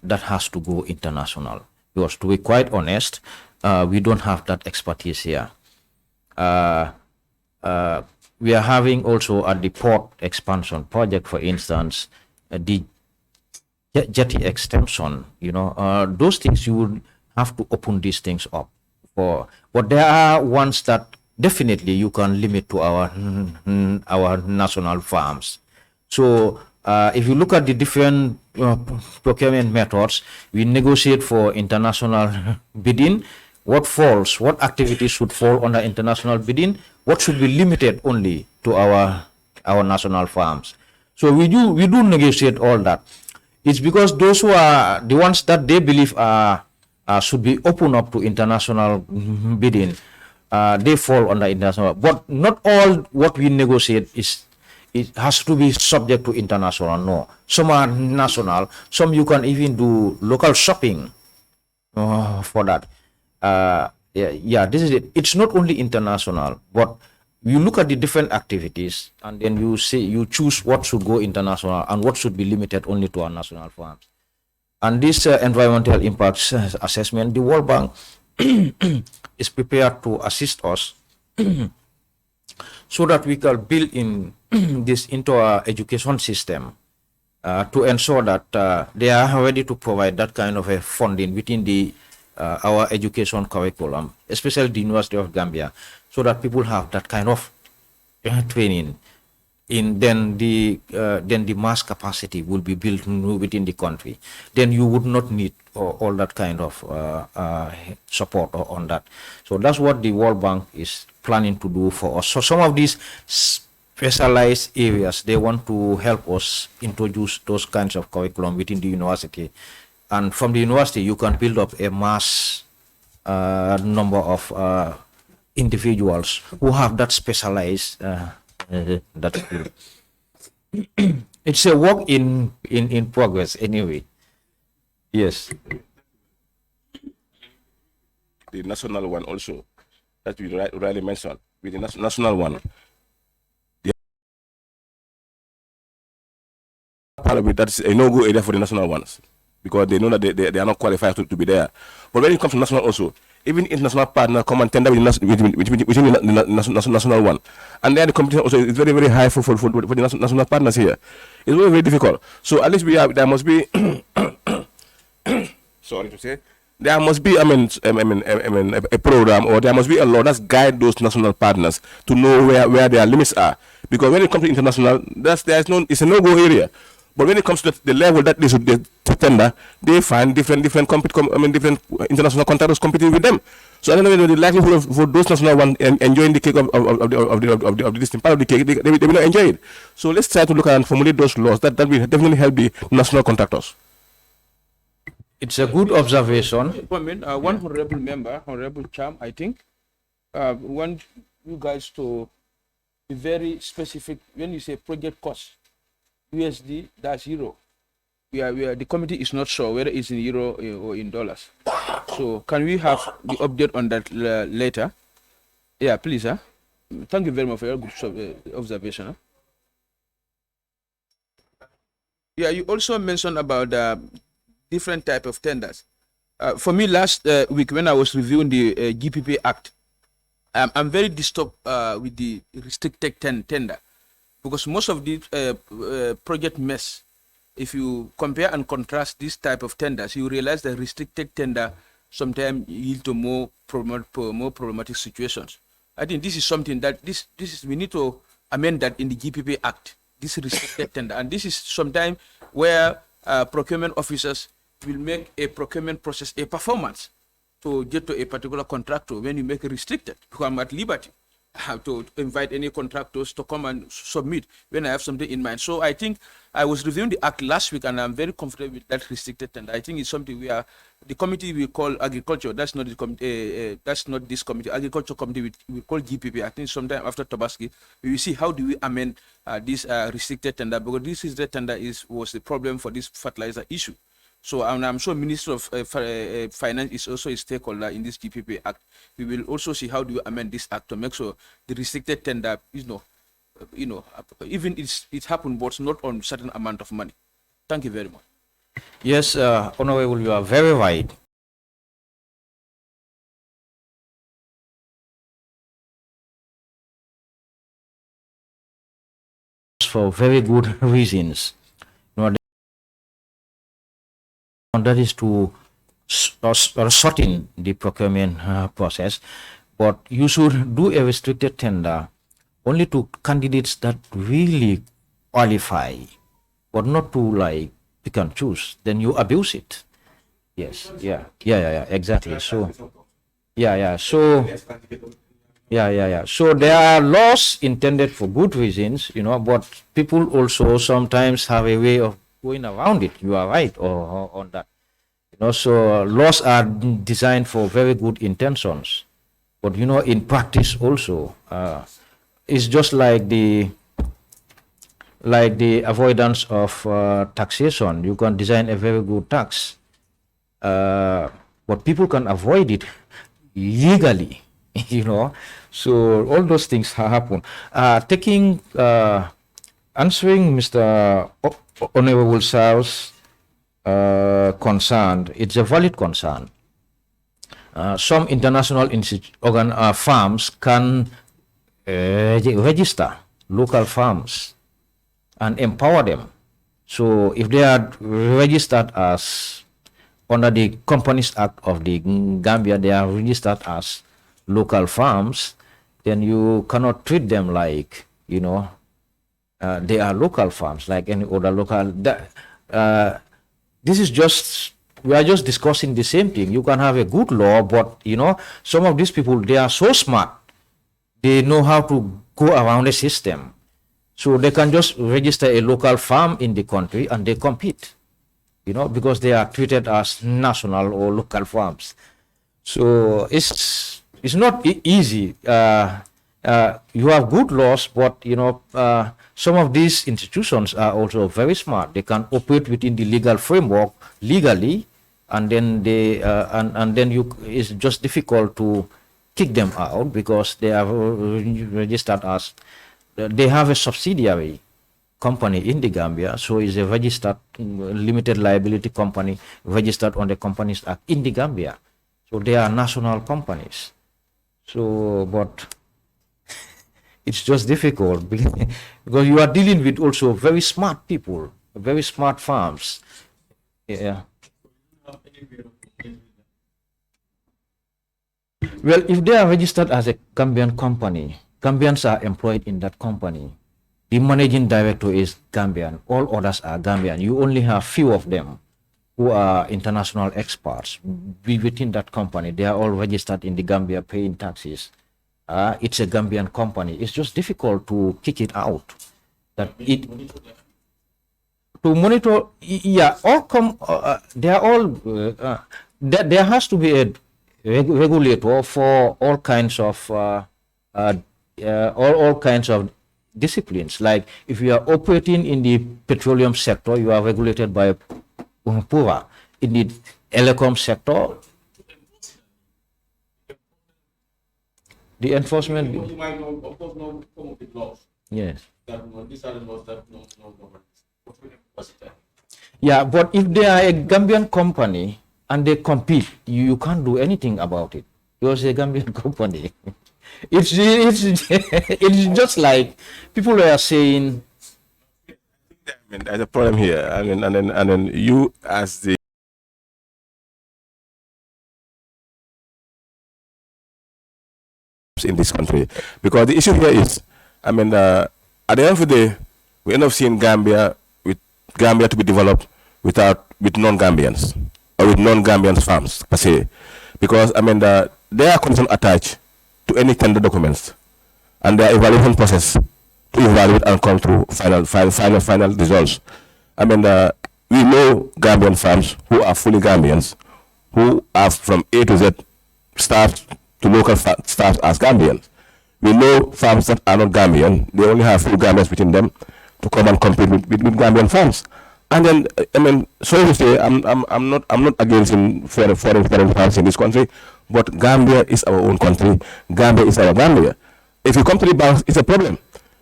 that has to go international. Because to be quite honest, we don't have that expertise here. We are having also at the port expansion project, for instance, the jetty extension, those things you would have to open these things up for. But there are ones that definitely you can limit to our national farms. So if you look at the different procurement methods, we negotiate for international bidding. What activities should fall under international bidding? What should be limited only to our national farms? So we do negotiate all that. It's because those who are the ones that they believe should be open up to international bidding, they fall under international. But not all what we negotiate it has to be subject to international. No, some are national. Some you can even do local shopping for that. This is it. It's not only international, but you look at the different activities and then you choose what should go international and what should be limited only to our national farms. And this environmental impact assessment, the World Bank is prepared to assist us so that we can build in this into our education system to ensure that they are ready to provide that kind of a funding within our education curriculum, especially the University of Gambia, so that people have that kind of training. Then the mass capacity will be built within the country. Then you would not need all that kind of support on that. So that's what the World Bank is planning to do for us. So some of these specialized areas, they want to help us introduce those kinds of curriculum within the university. And from the university, you can build up a mass number of individuals who have that specialized that skill. It's a work in progress anyway. Yes. The national one also, that we rightly mentioned, with the national one. Part of it, that's a no-go area for the national ones, because they know that they are not qualified to be there. But when it comes to national also, even international partner come and tender within the national one. And then the competition also is very, very high for the national partners here. It's very, very difficult. So at least there must be, sorry to say, there must be, a program, or there must be a law that guide those national partners to know where their limits are. Because when it comes to international, it's a no-go area. But when it comes to the level that they should tender, they find different international contractors competing with them. So I don't know the likelihood for those national ones enjoying the cake of this part of the cake, they will not enjoy it. So let's try to look at and formulate those laws that will definitely help the national contractors. It's a good observation. One honorable member, Honorable Cham, I think, want you guys to be very specific when you say project cost. USD, that's euro. The committee is not sure whether it's in euro or in dollars. So can we have the update on that later? Yeah, please. Thank you very much for your good observation. Yeah, you also mentioned about different type of tenders. For me, last week when I was reviewing the GPP Act, I'm very disturbed with the restricted tender. Because most of the project mess, if you compare and contrast this type of tenders, you realize that restricted tender sometimes yield to more problematic situations. I think this is something that we need to amend that in the GPP Act, this restricted tender. And this is sometimes where procurement officers will make a procurement process a performance to get to a particular contractor. When you make it restricted, because I'm at liberty to invite any contractors to come and submit when I have something in mind. So I think I was reviewing the act last week, and I'm very comfortable with that restricted tender. I think it's something the committee we call agriculture. That's not the committee. That's not this committee. Agriculture committee we call GPP. I think sometime after Tobaski we will see how do we amend this restricted tender, because this restricted tender was the problem for this fertilizer issue. So and I'm sure Minister of Finance is also a stakeholder in this GPP Act. We will also see how do you amend this act to make sure the restricted tender, even it happened, but not on certain amount of money. Thank you very much. Yes, Honorable, you are very right. For very good reasons. That is to shorten the procurement process, but you should do a restricted tender only to candidates that really qualify, but not to like pick and choose. Then you abuse it. Yes. Yeah. Exactly. So. Yeah. So. Yeah. So there are laws intended for good reasons, but people also sometimes have a way of going around it. You are right on that. So laws are designed for very good intentions, but in practice also, it's just like the avoidance of taxation. You can design a very good tax, but people can avoid it legally. So all those things happen. Answering Mr. Honorable South's concern, it's a valid concern. Some international farms can register local farms and empower them. So if they are registered as under the Companies Act of the Gambia, they are registered as local farms, then you cannot treat them like, they are local farms like any other local. This is we are just discussing the same thing. You can have a good law, but some of these people, they are so smart. They know how to go around the system. So they can just register a local farm in the country and they compete, because they are treated as national or local farms. So it's not easy. You have good laws, but some of these institutions are also very smart. They can operate within the legal framework legally, and then it's just difficult to kick them out because they are registered as they have a subsidiary company in the Gambia, so it's a registered limited liability company registered on the Companies Act in the Gambia. So they are national companies. So, but it's just difficult because you are dealing with also very smart people, very smart farms. Yeah. Well, if they are registered as a Gambian company, Gambians are employed in that company. The managing director is Gambian. All others are Gambian. You only have few of them who are international experts within that company. They are all registered in the Gambia, paying taxes. It's a Gambian company. It's just difficult to kick it out. To monitor, yeah, they are all. There has to be a regulator for all kinds of all kinds of disciplines. Like if you are operating in the petroleum sector, you are regulated by PURA. In the telecom sector, the enforcement. You might know, of course, come up with laws. Yes. These are the laws that no government. Yeah, but if they are a Gambian company and they compete, you can't do anything about it. You're a Gambian company. It's just like people are saying. There's a problem here. And then you as the in this country, because the issue here is, at the end of the day, we end up seeing Gambia to be developed with non-Gambians or with non-Gambian farms per se, because there are conditions attached to any tender documents and their evaluation process to evaluate and come through final results. We know Gambian farms who are fully Gambians, who are from A to Z staff to local staff as Gambians. We know farms that are not Gambian, they only have few Gambians within them to come and compete with Gambian farms. And then, I mean, so to say, I'm not against in foreign funds in this country, but Gambia is our own country. Gambia is our Gambia. If you come to the banks, it's a problem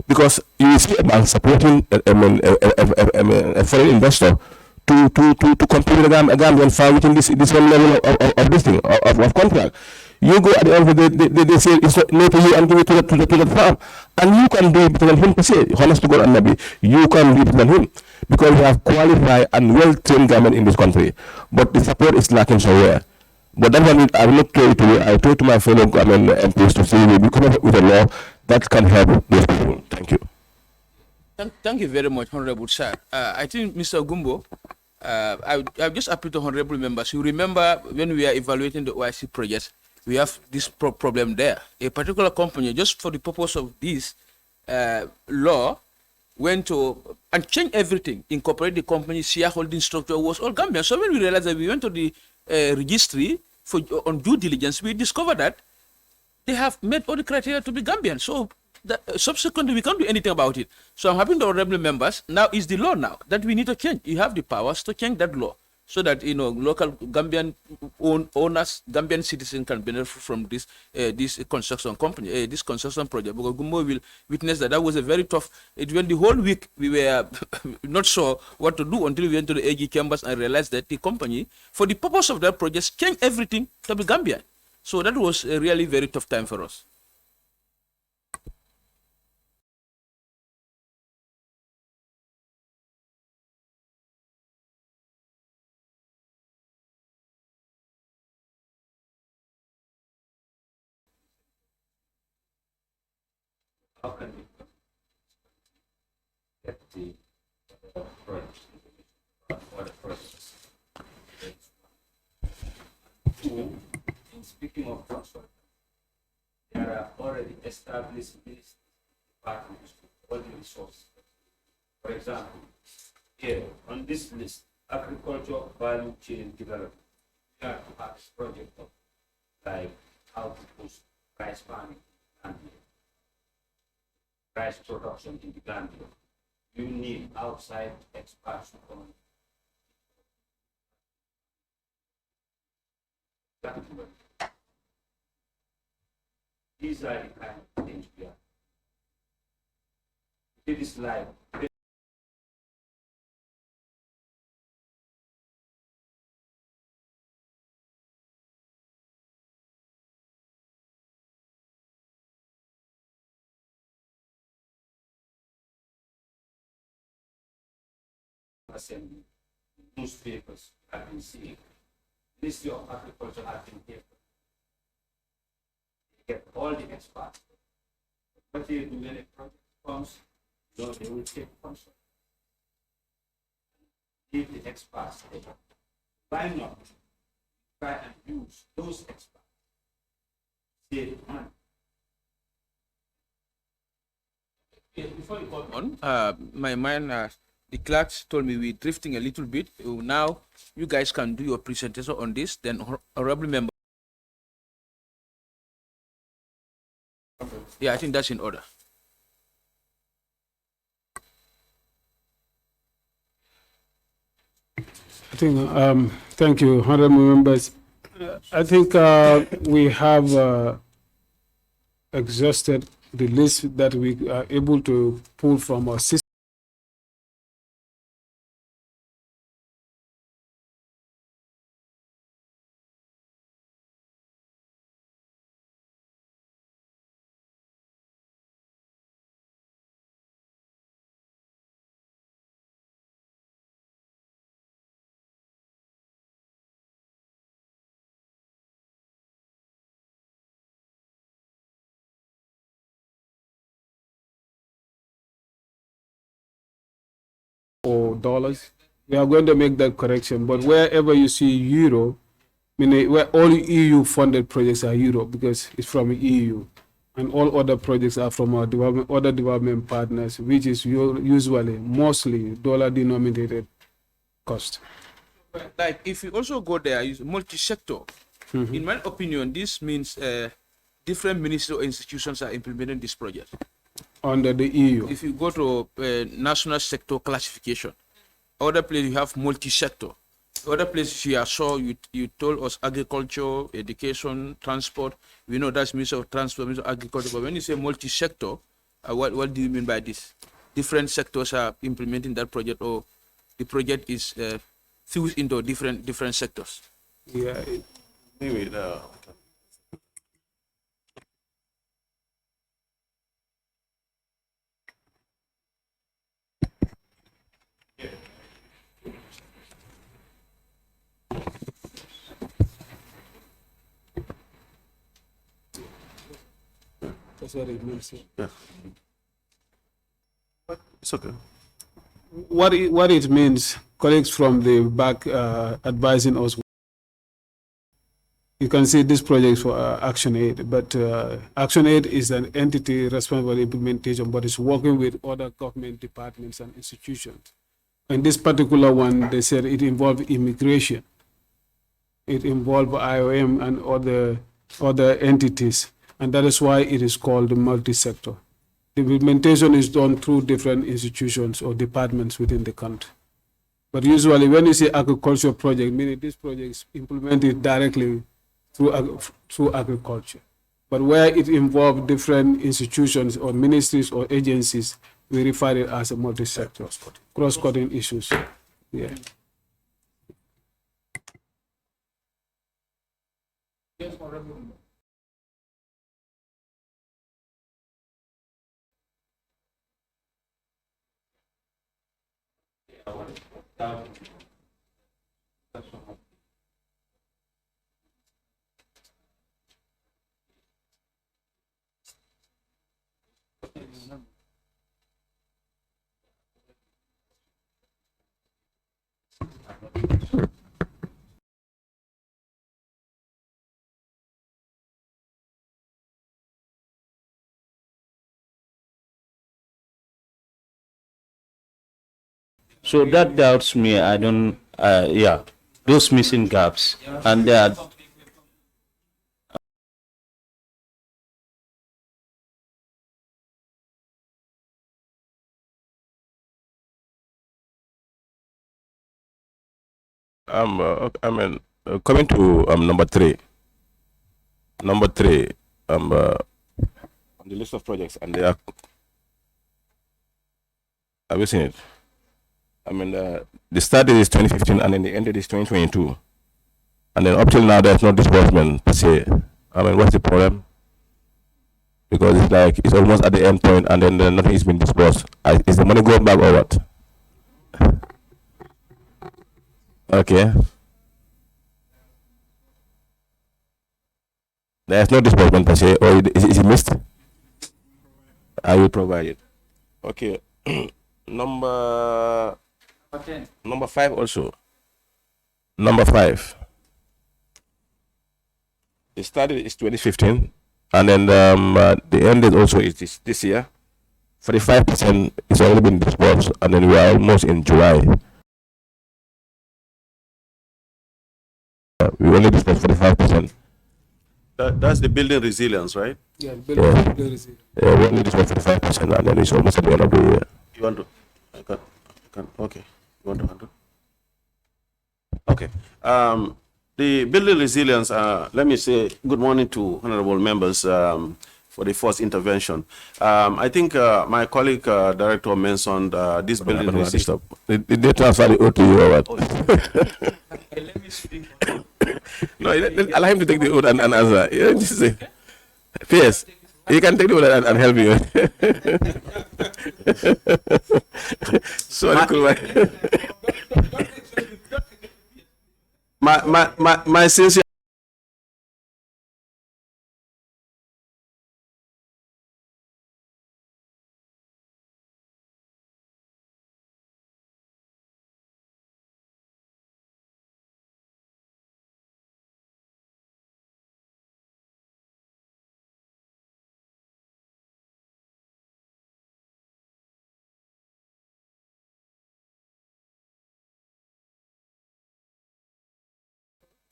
because you see a bank supporting a foreign investor to compete with a Gambian firm within this one level of this thing of contract. You go at the end of the day, they say it's not to you and give it to the farm. And you can do it better than him per se. Honest to God and Nabi, you can do it better than him. Because we have qualified and well-trained government in this country. But the support is lacking somewhere. But that one, I will not tell you to you. I told to my fellow government MPs to say we come up with a law that can help those people. Thank you. Thank you very much, Honorable Sir. I think, Mr. Gumbo, I just appeal to honorable members. You remember when we are evaluating the OIC projects, we have this problem there. A particular company, just for the purpose of this law, went to and changed everything, incorporate the company's shareholding structure was all Gambian. So when we realized that we went to the registry for on due diligence, we discovered that they have met all the criteria to be Gambian. So subsequently, we can't do anything about it. So I'm happy to honorable members. Now is the law now that we need to change. You have the powers to change that law so that local Gambian owners, Gambian citizens can benefit from this construction company, this construction project. Because Gumbo will witness that was a very tough. It went the whole week we were not sure what to do until we went to the AG chambers and realized that the company, for the purpose of that project, changed everything to be Gambian. So that was a really very tough time for us. How can we get the project for the process? Two, in speaking of transfer, there are already established lists departments with all the resources. For example, here on this list, agriculture value chain development, we have to have a project of like how to push rice farming and rice production in the Gambia. You need outside experts to come. These are the kind of things we are. It is like assembly, newspapers have been seeing. Ministry of Agriculture has been here. They get all the experts. What they do when a project comes, they will take control. Give the experts there. Why not try and use those experts? Save money. Yes, before you go on, my mind, the clerks told me we're drifting a little bit. Now you guys can do your presentation on this. Then honorable member. Yeah, I think that's in order. I think, thank you, honorable members. I think we have exhausted the list that we are able to pull from our system. Or dollars. We are going to make that correction, but wherever you see euro, meaning where all EU funded projects are euro because it's from EU, and all other projects are from our other development partners, which is usually mostly dollar denominated cost. Like if you also go there, it's multi-sector. In my opinion, this means different ministry or institutions are implementing this project. Under the EU. If you go to national sector classification, Other place you have multi-sector. Other places you saw, you told us agriculture, education, transport. We know that's Minister of Transport, Minister of Agriculture. But when you say multi-sector, what do you mean by this? Different sectors are implementing that project, or the project is fused into different sectors? Yeah, Maybe that's what it means. it's okay. What it means, colleagues from the back advising us. You can see this project for Action Aid, but Action Aid is an entity responsible for implementation, but it's working with other government departments and institutions. In this particular one, they said it involved immigration. It involved IOM and other entities, and that is why it is called multi-sector. The implementation is done through different institutions or departments within the country. But usually when you say agriculture project, meaning this project is implemented directly through agriculture. But where it involves different institutions or ministries or agencies, we refer it as a multi-sector, cross-cutting issues. Yeah. So that doubts me. I don't, yeah, those missing gaps. And Coming to number three. Number three, on the list of projects, and they are. Have you seen it? The start date is 2015, and then the end date is 2022, and then up till now there's no disbursement per se. What's the problem? Because it's like it's almost at the end point, and then nothing is being disbursed. Is the money going back or what? Okay. There's no disbursement per se, or is it missed? I will provide it. Okay. Number 5 also. Number 5. The start is 2015, and then the end date also is this year. 45% is already been disbursed, and then we are almost in July. We only disbursed 45%. That's the building resilience, right? Yeah, We only disbursed 45%, and then it's almost at the end of the year. You want to? I can. Okay. You want to handle? Okay. The building resilience. Let me say good morning to honorable members. For the first intervention, I think my colleague director mentioned this building resilience. Did they transfer the oath to you or what? Let me speak. No, allow him to take the oath and answer. Just say, yes, he can take the oath and help you. Sorry, my sincere.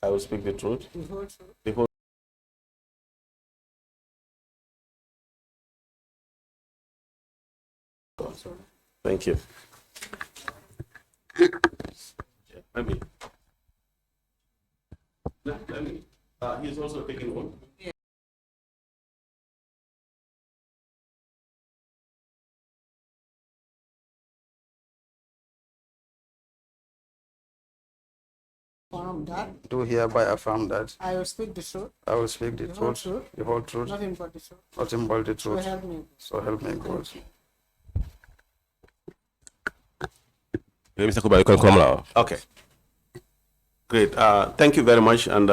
I will speak the truth. The whole Thank you. let me. Let me. He's also taking one. Affirm that Do hereby affirm that I will speak the truth, I will speak the the whole truth, truth, the whole truth, nothing but the truth. nothing but the So truth. help me. So help me God. Okay, Mr. Kuba, you can come now. Okay. Great. Thank you very much, and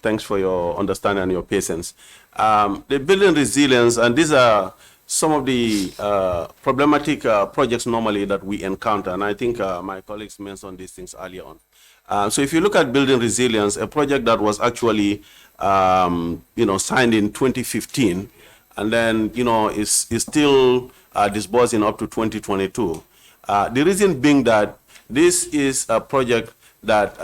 thanks for your understanding and your patience. The building resilience, and these are some of the problematic projects normally that we encounter, and I think my colleagues mentioned these things earlier on. So if you look at building resilience, a project that was actually, signed in 2015, and then, is still disbursing up to 2022. The reason being that this is a project that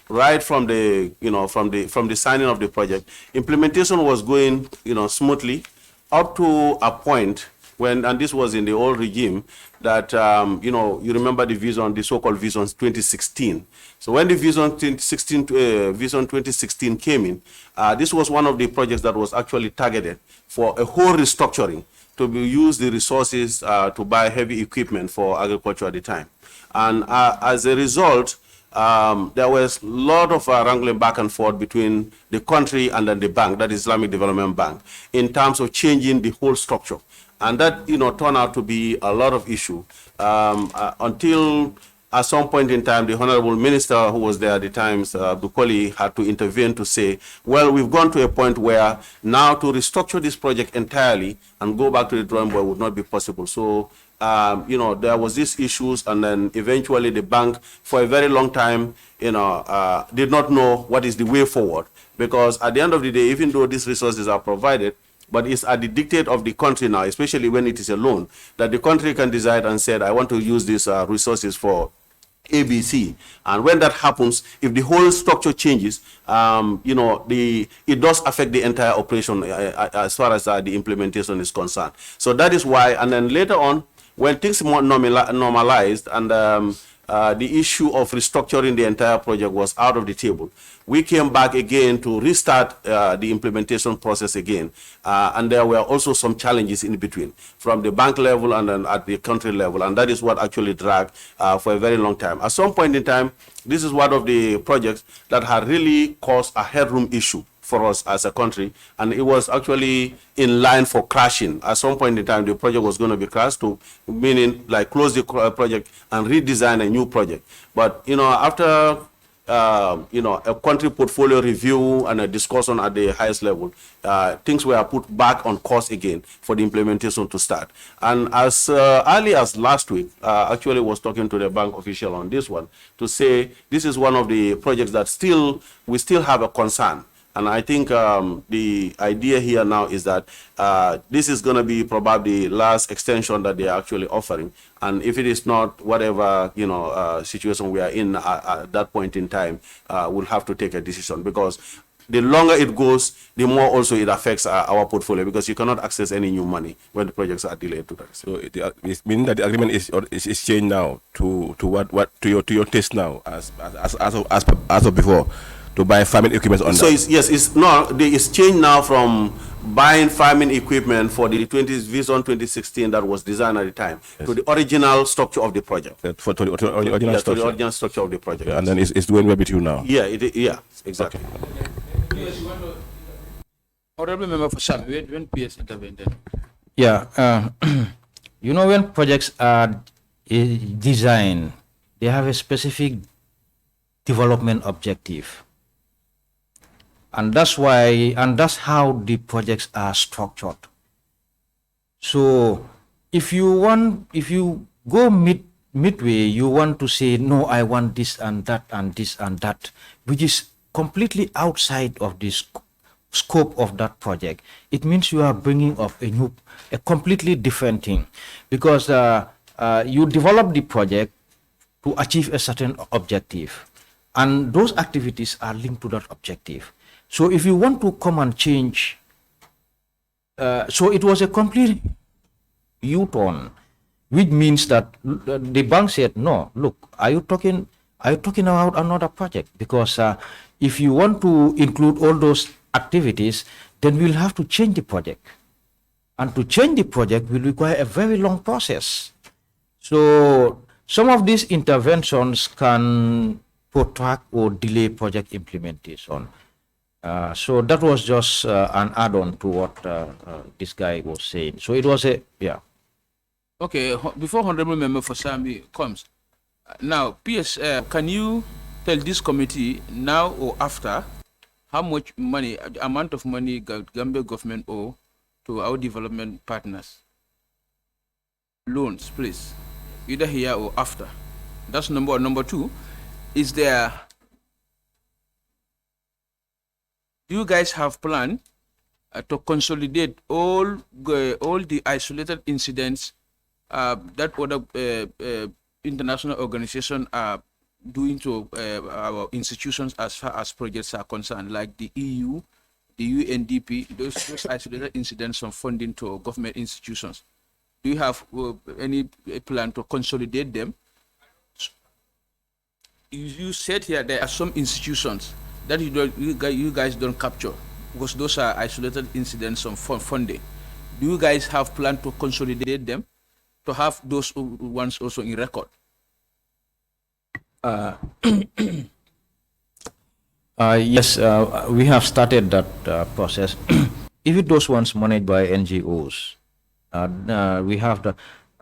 right from the from the signing of the project, implementation was going smoothly up to a point when, and this was in the old regime, that you remember the vision, the so-called vision 2016. So when the vision 2016 came in, this was one of the projects that was actually targeted for a whole restructuring to use the resources to buy heavy equipment for agriculture at the time. And as a result, there was a lot of wrangling back and forth between the country and then the bank, that Islamic Development Bank, in terms of changing the whole structure. And that, turned out to be a lot of issue until at some point in time, the Honorable Minister who was there at the time, Bukoli, had to intervene to say, well, we've gone to a point where now to restructure this project entirely and go back to the drawing board would not be possible. So, there was these issues, and then eventually the bank, for a very long time, did not know what is the way forward. Because at the end of the day, even though these resources are provided, but it's at the dictate of the country now, especially when it is a loan, that the country can decide and say, I want to use these resources for ABC. And when that happens, if the whole structure changes, it does affect the entire operation as far as the implementation is concerned. So that is why, and then later on, when things more normalized and the issue of restructuring the entire project was out of the table, we came back again to restart the implementation process again. And there were also some challenges in between from the bank level and then at the country level. And that is what actually dragged for a very long time. At some point in time, this is one of the projects that had really caused a headroom issue for us as a country, and it was actually in line for crashing. At some point in time, the project was going to be crashed, to meaning like close the project and redesign a new project. But after a country portfolio review and a discussion at the highest level, things were put back on course again for the implementation to start. And as early as last week, actually was talking to the bank official on this one to say this is one of the projects that we still have a concern. And I think the idea here now is that this is going to be probably the last extension that they are actually offering. And if it is not, whatever situation we are in at that point in time, we'll have to take a decision, because the longer it goes, the more also it affects our portfolio, because you cannot access any new money when the projects are delayed to that. So it means that the agreement is changed now to what to your taste now as of before, to buy farming equipment on so that. It's changed now from buying farming equipment for the Vision 2016 that was designed at the time, yes, to the original structure of the project. To the original structure. To the original structure of the project. Yeah, and then it's doing well with you now. Yeah, exactly. Okay. Honorable Member for Sam, when PS intervened then? Yeah, when projects are designed, they have a specific development objective. And that's how the projects are structured. So if you go midway, you want to say, no, I want this and that and this and that, which is completely outside of the scope of that project, it means you are bringing up a completely different thing, because you develop the project to achieve a certain objective, and those activities are linked to that objective. So if you want to come and change, so it was a complete U-turn, which means that the bank said, no, look, are you talking Are you talking about another project? Because if you want to include all those activities, then we'll have to change the project. And to change the project will require a very long process. So some of these interventions can protract or delay project implementation. So that was just an add-on to what this guy was saying. So it was a, yeah. Okay, before Honorable Member for Sambi comes, now, PS, can you tell this committee now or after how much money, the amount of money Gambia government owe to our development partners? Loans, please, either here or after. That's number one. Number two, is there, do you guys have plan to consolidate all the isolated incidents that other international organizations are doing to our institutions as far as projects are concerned, like the EU, the UNDP, those isolated incidents of funding to government institutions? Do you have any plan to consolidate them? You said here there are some institutions that you guys don't capture because those are isolated incidents of funding. Do you guys have plan to consolidate them, to have those ones also in record? Yes, we have started that process. Even those ones managed by NGOs, we have the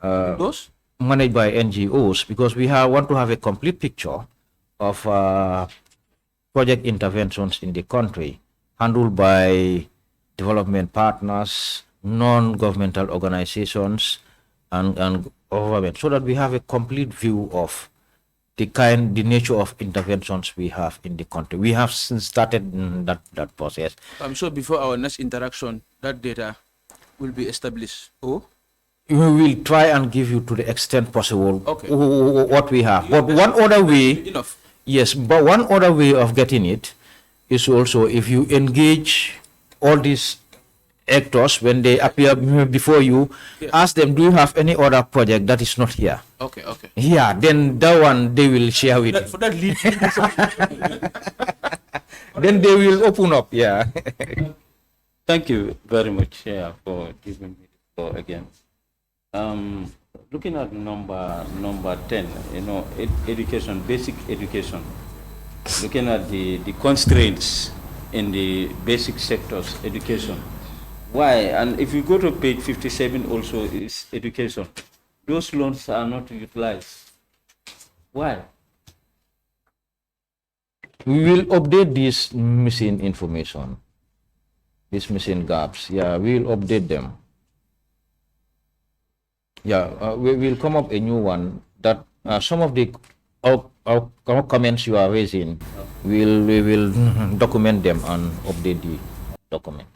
Those? managed by NGOs, because we want to have a complete picture of project interventions in the country handled by development partners, non-governmental organizations, and government, so that we have a complete view of the nature of interventions we have in the country. We have since started that process. I'm sure before our next interaction, that data will be established. Oh? We will try and give you to the extent possible Okay. what we have. But one other way, Enough. yes, but one other way of getting it is also if you engage all these actors when they appear before you, Yeah. ask them, do you have any other project that is not here? Okay, okay. Yeah, then that one they will share with you. For that lead. Then they will open up, yeah. Thank you very much, for giving me the floor again. Looking at number 10, education, basic education. Looking at the constraints in the basic sectors, education. Why? And if you go to page 57 also is education. Those loans are not utilized. Why? We will update this missing information, these missing gaps. Yeah, we will update them. Yeah, we will come up a new one that some of the our comments you are raising, we will document them and update the document.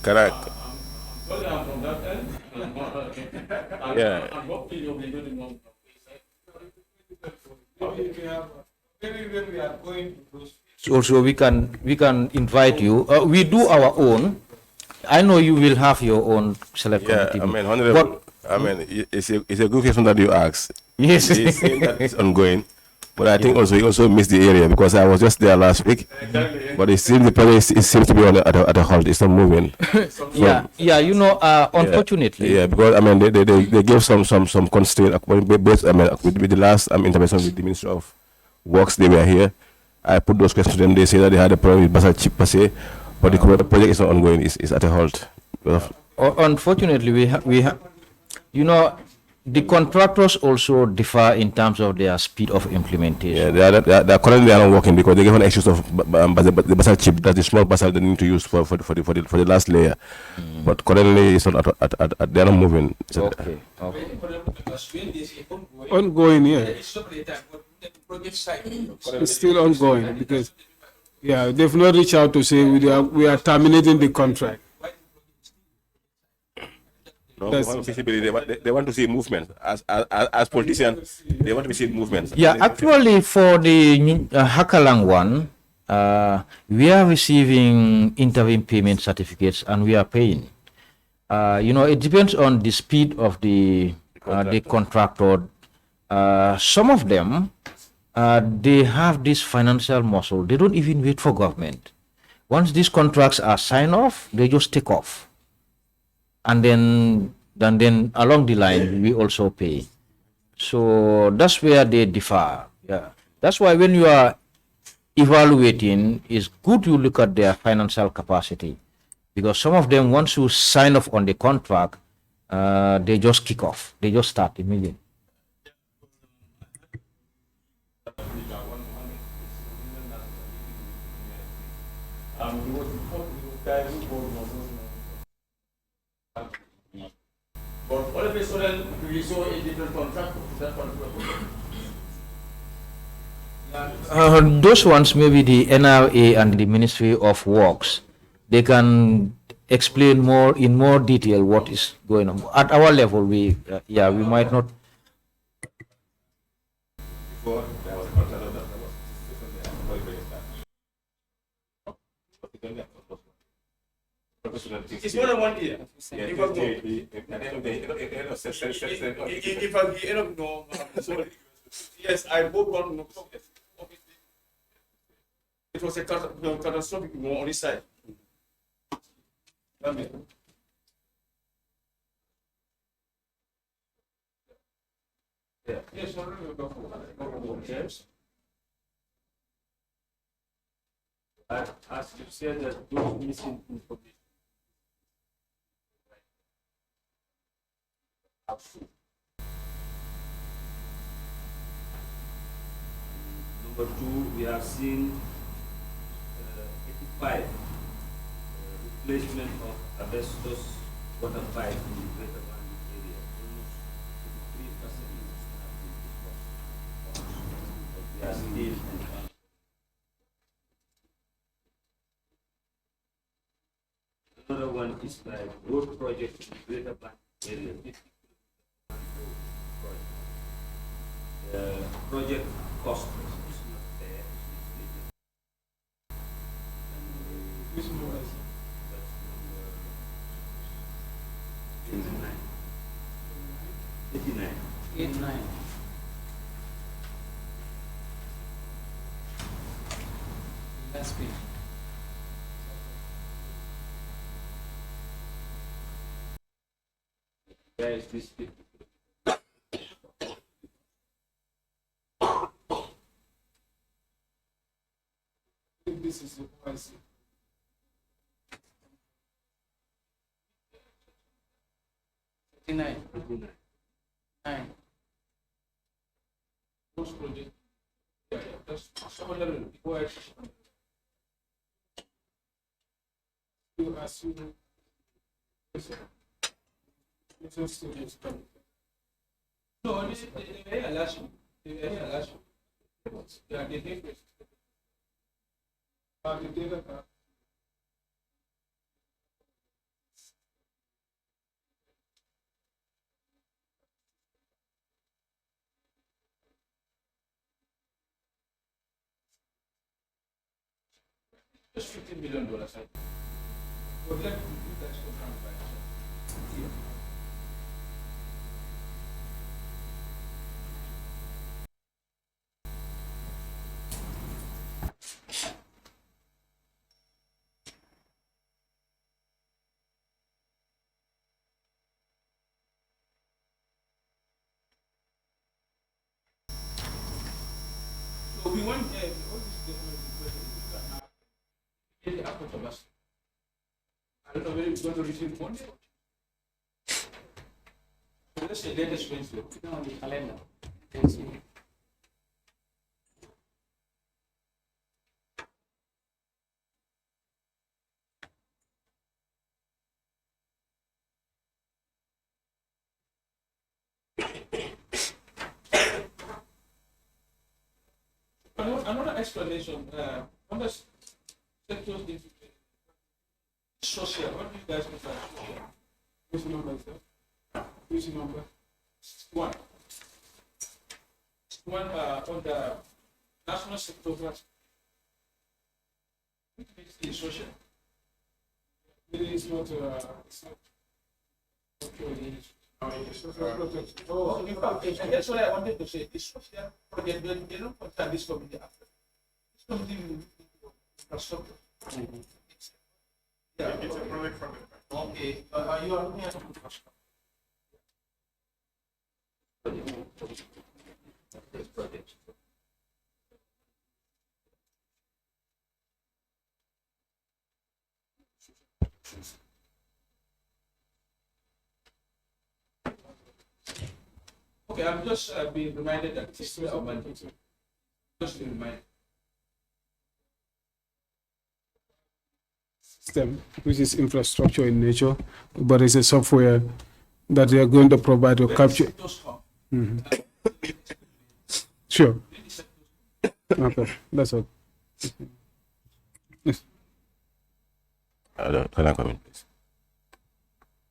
Correct. Yeah. Also, we can invite you. We do our own. I know you will have your own select committee. I mean, Honorable, it's a good question that you ask. Yes. He's saying that it's ongoing, but I think also he also missed the area because I was just there last week. But it seems the project seems to be at a halt. It's not moving. Unfortunately. Yeah, because they gave some constraint based with the last intervention with the Ministry of Works. They were here. I put those questions to them. They say that they had a problem with basal chip per se, but the project is not ongoing. It's at a halt. Unfortunately, You know, the contractors also differ in terms of their speed of implementation. Yeah, currently they are not working because they give an excuse of the basal chip, that's the small basal they need to use for the last layer. But currently it's not they are not moving. Okay, okay. Ongoing, yeah. It's still ongoing because, yeah, they've not reached out to say we are terminating the contract. No, visibility. They want to see movement. As politicians, they want to see movement. Yeah, actually, for the Hakalang one, we are receiving interim payment certificates and we are paying. You know, it depends on the speed of the contractor. Some of them, they have this financial muscle. They don't even wait for government. Once these contracts are signed off, they just take off. And then along the line, we also pay. So that's where they differ. Yeah. That's why when you are evaluating, it's good you look at their financial capacity. Because some of them, once you sign off on the contract, they just kick off. They just start immediately. But all of a sudden, we saw a different contract. Those ones, maybe the NRA and the Ministry of Works, they can explain more in more detail what is going on. At our level, we might not. It's more than 1 year. If I no, yes, I bought one. It was a catastrophic on this side. Yes, yes. As you said, that those missing information. Number two, we have seen 85 replacement of asbestos water pipe in the Greater Gambia area. Almost 3% have been disposed. But we are still another one is like road project in the Greater Gambia area. The project cost is not there. Which number is it? That's number 89. 89. Last page. Where is this? This is the policy. 39. 9. Post project. Yeah, that's someone level. You assume. No, they allow you. They allow you. Yeah, they take it. The data card. Just $15 million. But let me do that for transaction. So we want all these documents get the output of us. I don't know whether it's going to receive Monday. So Let's say latest Wednesday. on the calendar. Another explanation. Under sectors social. What do you guys mean by social? Which number is that? Which number? One. One on the national sector. Which is social. It is not, it's not. Oh, in fact, that's what I wanted to say. The social project, they don't contact this committee after. This committee will infrastructure. Yeah. It's a project from the. Okay, you are looking at infrastructure. Okay, I'm just being reminded that this is our mandate. Just to remind. System, which is infrastructure in nature, but it's a software that they are going to provide to capture. Sure. Okay, that's all. Yes. Can I come in, please?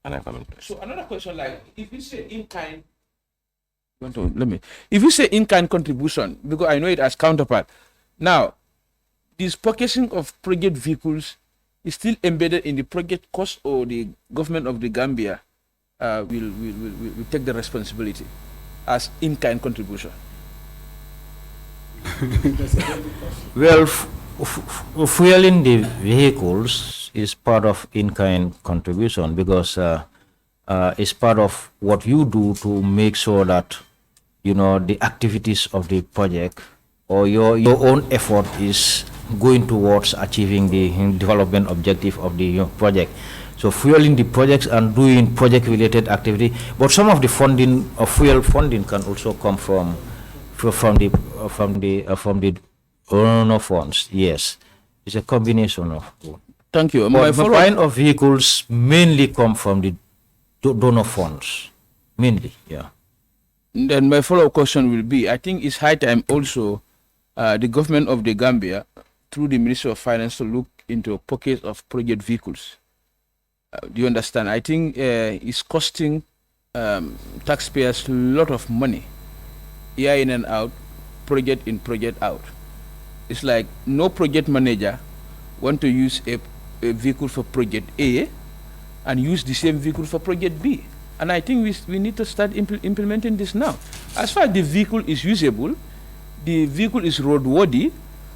Can I come in, please? So another question, like if you say in kind, if you say in kind contribution, because I know it as counterpart. Now, this purchasing of project vehicles is still embedded in the project cost, or the government of the Gambia will take the responsibility as in kind contribution. Well, fueling the vehicles is part of in-kind contribution, because it's part of what you do to make sure that, you know, the activities of the project or your own effort is going towards achieving the development objective of the project. So fueling the projects and doing project-related activity, but some of the funding of fuel funding can also come from the owner funds. Yes, it's a combination of. Thank you. But the kind of vehicles mainly come from the donor funds, mainly. Yeah. Then my follow-up question will be: I think it's high time also the government of the Gambia, through the Ministry of Finance, to look into pockets of project vehicles. Do you understand? I think it's costing taxpayers a lot of money, year in and out, project in, project out. It's like no project manager want to use a vehicle for project A and use the same vehicle for project B. And I think we need to start implementing this now. As far as the vehicle is usable, the vehicle is roadworthy,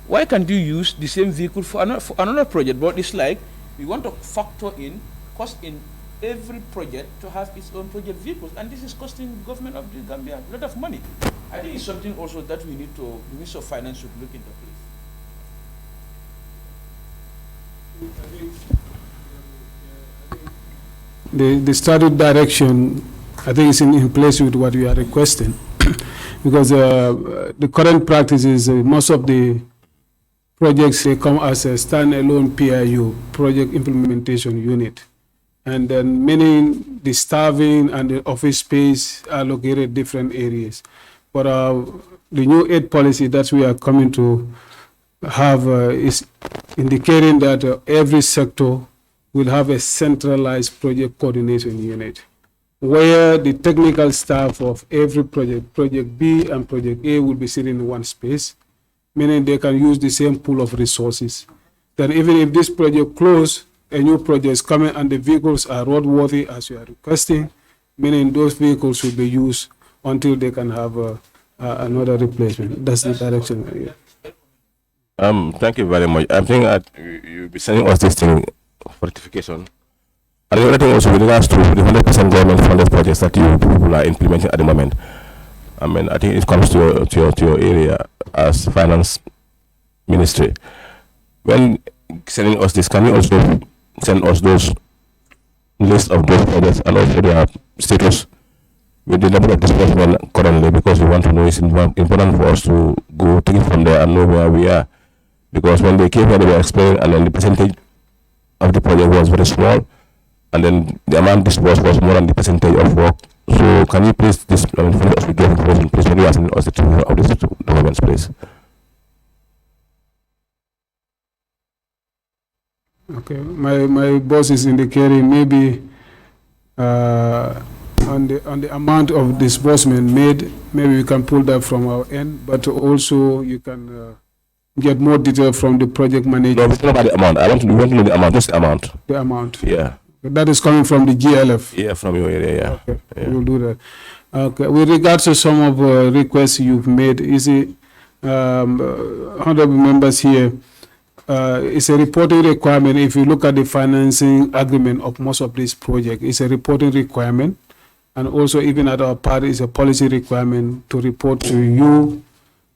why can't you use the same vehicle for another project? But it's like we want to factor in cost in every project to have its own project vehicles, and this is costing the government of the Gambia a lot of money. I think it's something also that we need to, the Minister of Finance should look into place. The started direction, I think, is in place with what we are requesting, because the current practice is most of the projects, they come as a standalone PIU, project implementation unit. And then meaning the staffing and the office space are located different areas. But the new aid policy that we are coming to have is indicating that every sector will have a centralized project coordination unit, where the technical staff of every project, project B and project A, will be sitting in one space, meaning they can use the same pool of resources. Then even if this project closes, a new project is coming and the vehicles are roadworthy as you are requesting, meaning those vehicles will be used until they can have another replacement. That's the direction. Yeah. Thank you very much. I think that you'll be sending us this thing for ratification. And the other thing also with regards to the 100% government funded projects that you people are implementing at the moment. I mean, I think it comes to your area as finance ministry. When sending us this, can you also send us those list of those projects and also their status, with the level of disbursement currently, because we want to know, it's important for us to go take it from there and know where we are. Because when they came here, they were explaining, and then the percentage of the project was very small, and then the amount disbursed was more than the percentage of work. So can you please, furnish us with your information, please, when you are sending us the truth of this documents, please? Okay, my boss is indicating maybe on the amount of disbursement made, maybe we can pull that from our end, but also you can get more detail from the project manager. No, it's not about the amount. We want to know the amount, just the amount. The amount. Yeah. That is coming from the GLF. Yeah, from your area, yeah. Okay, Yeah. we'll do that. Okay, with regards to some of the requests you've made, is it, honorable members here, it's a reporting requirement. If you look at the financing agreement of most of these projects, it's a reporting requirement. And also even at our part, it's a policy requirement to report to you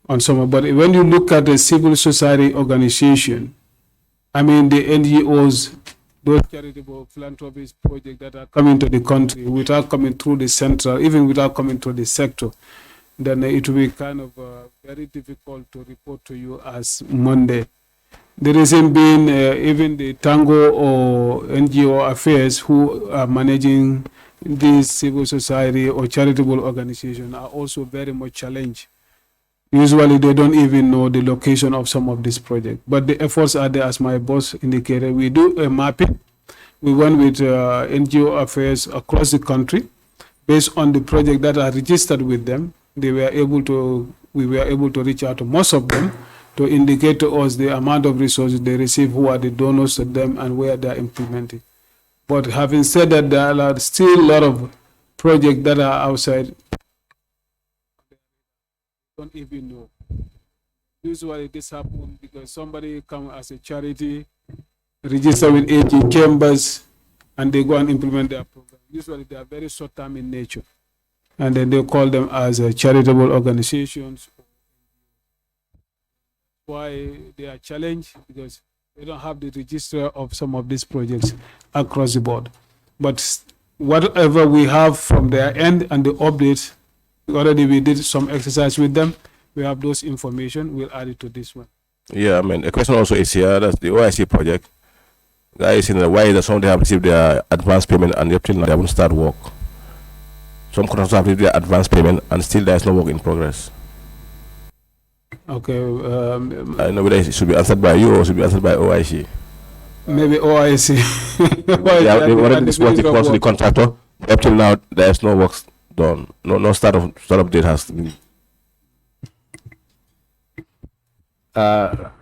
on some. But when you look at the civil society organization, I mean the NGOs, those charitable philanthropist projects that are coming to the country without coming through the central, even without coming through the sector, then it will be kind of very difficult to report to you as Monday. The reason being, even the Tango or NGO affairs who are managing these civil society or charitable organizations are also very much challenged. Usually they don't even know the location of some of these projects, but the efforts are there, as my boss indicated. We do a mapping. We went with NGO affairs across the country based on the project that are registered with them. We were able to reach out to most of them to indicate to us the amount of resources they receive, who are the donors to them, and where they are implementing. But having said that, there are still a lot of projects that are outside. Don't even know. Usually this happens because somebody comes as a charity, register with AG chambers, and they go and implement their program. Usually they are very short term in nature, and then they call them as charitable organizations. Why they are challenged, because they don't have the register of some of these projects across the board. But whatever we have from their end and the updates, already we did some exercise with them. We have those information. We'll add it to this one. Yeah, I mean, the question also is here, that's the OIC project. Guys, in the why that some they have received their advance payment and up till now they haven't started work. Some contractors have received their advance payment and still there is no work in progress. Okay. I know whether it should be answered by you or should be answered by OIC. Maybe OIC. Yeah, they already discussed the cost of the contractor. Up till now, there is no work done. No startup date has been.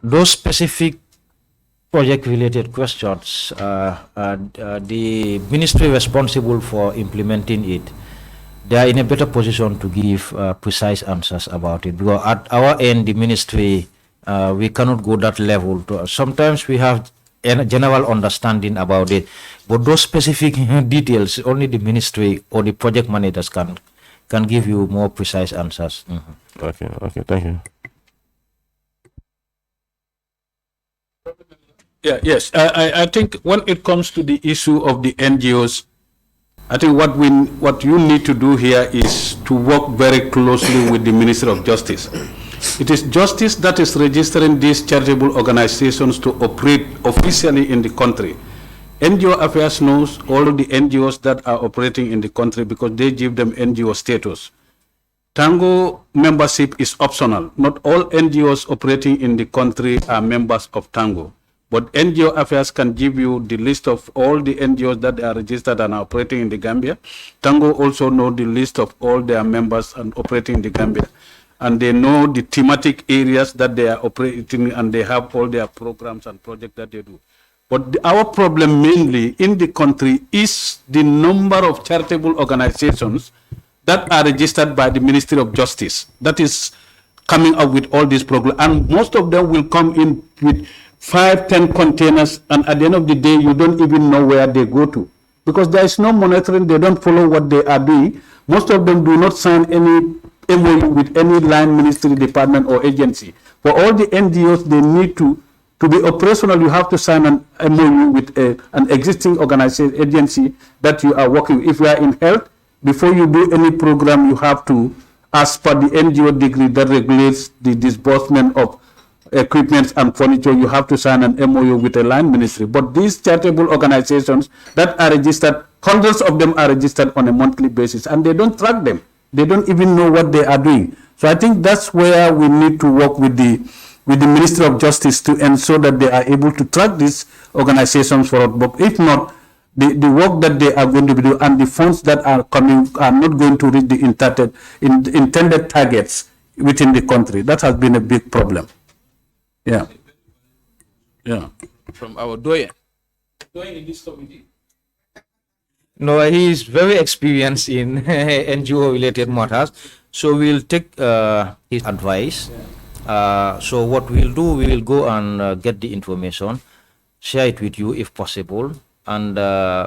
Those specific project-related questions, the ministry responsible for implementing it, they are in a better position to give precise answers about it. Because at our end, the ministry, we cannot go that level. Sometimes we have a general understanding about it, but those specific details, only the ministry or the project managers can give you more precise answers. Okay, thank you. Yeah, yes. I think when it comes to the issue of the NGOs, I think what you need to do here is to work very closely with the Ministry of Justice. It is Justice that is registering these charitable organizations to operate officially in the country. NGO Affairs knows all the NGOs that are operating in the country because they give them NGO status. Tango membership is optional. Not all NGOs operating in the country are members of Tango. But NGO Affairs can give you the list of all the NGOs that are registered and are operating in the Gambia. Tango also know the list of all their members and operating in the Gambia. And they know the thematic areas that they are operating, and they have all their programs and projects that they do. But our problem mainly in the country is the number of charitable organizations that are registered by the Ministry of Justice. That is coming up with all these programs. And most of them will come in with 5-10 containers, and at the end of the day, you don't even know where they go to. Because there is no monitoring, they don't follow what they are doing. Most of them do not sign any MOU with any line ministry, department, or agency. For all the NGOs, they need to be operational, you have to sign an MOU with an existing organization, agency that you are working with. If you are in health, before you do any program, you have to, as per the NGO degree that regulates the disbursement of equipment and furniture, you have to sign an MOU with the land ministry. But these charitable organizations that are registered, hundreds of them are registered on a monthly basis, and they don't track them. They don't even know what they are doing. So I think that's where we need to work with the Ministry of Justice to ensure that they are able to track these organizations for us. But if not, the work that they are going to be doing and the funds that are coming are not going to reach the intended targets within the country. That has been a big problem. Yeah. Yeah. From our doyen. Doyen in this committee. No, he is very experienced in NGO related matters. So we'll take his advice. So what we'll do, we will go and get the information, share it with you if possible, and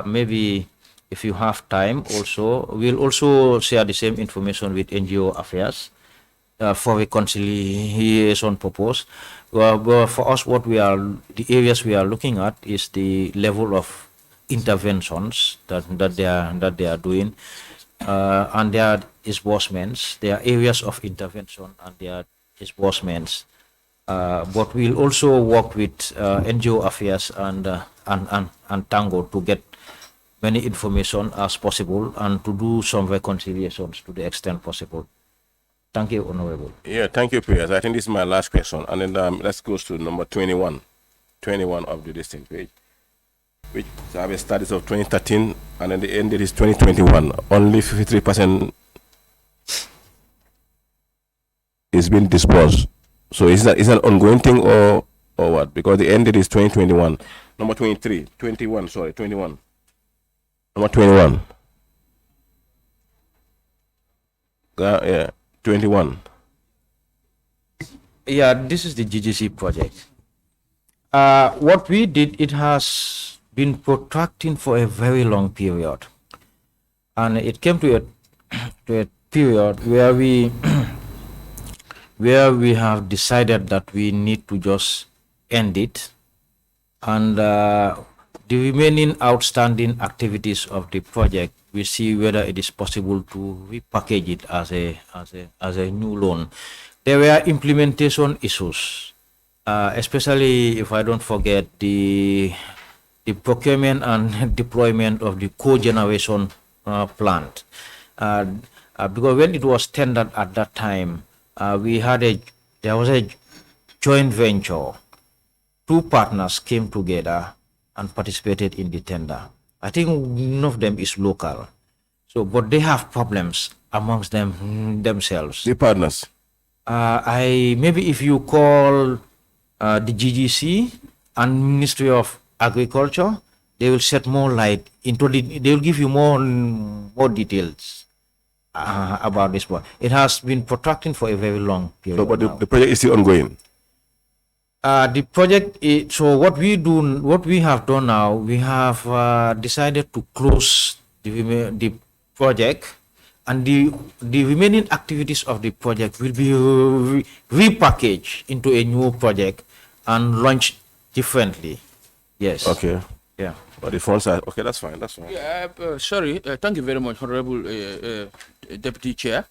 maybe if you have time also, we'll also share the same information with NGO affairs for reconciliation purpose. But for us, the areas we are looking at is the level of interventions that they are doing, and their disbursements. There are areas of intervention and their disbursements. But we'll also work with NGO affairs and Tango to get many information as possible and to do some reconciliations to the extent possible. Thank you, Honorable. Yeah, thank you, Piers. I think this is my last question, and then let's go to number 21 of the listing page, which have a status of 2013, and then the end date is 2021. Only 53% is being disbursed. So is that an ongoing thing or what? Because the end date is 2021. Number 21. Number 21. Yeah, 21. Yeah, this is the GGC project. What we did, it has been protracting for a very long period, and it came to a period where we have decided that we need to just end it, and the remaining outstanding activities of the project, we see whether it is possible to repackage it as a new loan. There were implementation issues, especially if I don't forget the procurement and deployment of the cogeneration plant, because when it was tendered at that time, there was a joint venture. Two partners came together and participated in the tender. I think none of them is local, but they have problems amongst themselves. The partners. Maybe if you call the GGC and Ministry of Agriculture, they will shed more light into they will give you more details about this one. It has been protracting for a very long period. So, but the project is still ongoing. The project so what we have done now, we have decided to close the project, and the remaining activities of the project will be repackaged into a new project and launched differently. Yes. Okay. Yeah. But the funds are okay. That's fine. Yeah. Sorry. Thank you very much, Honorable Deputy Chair.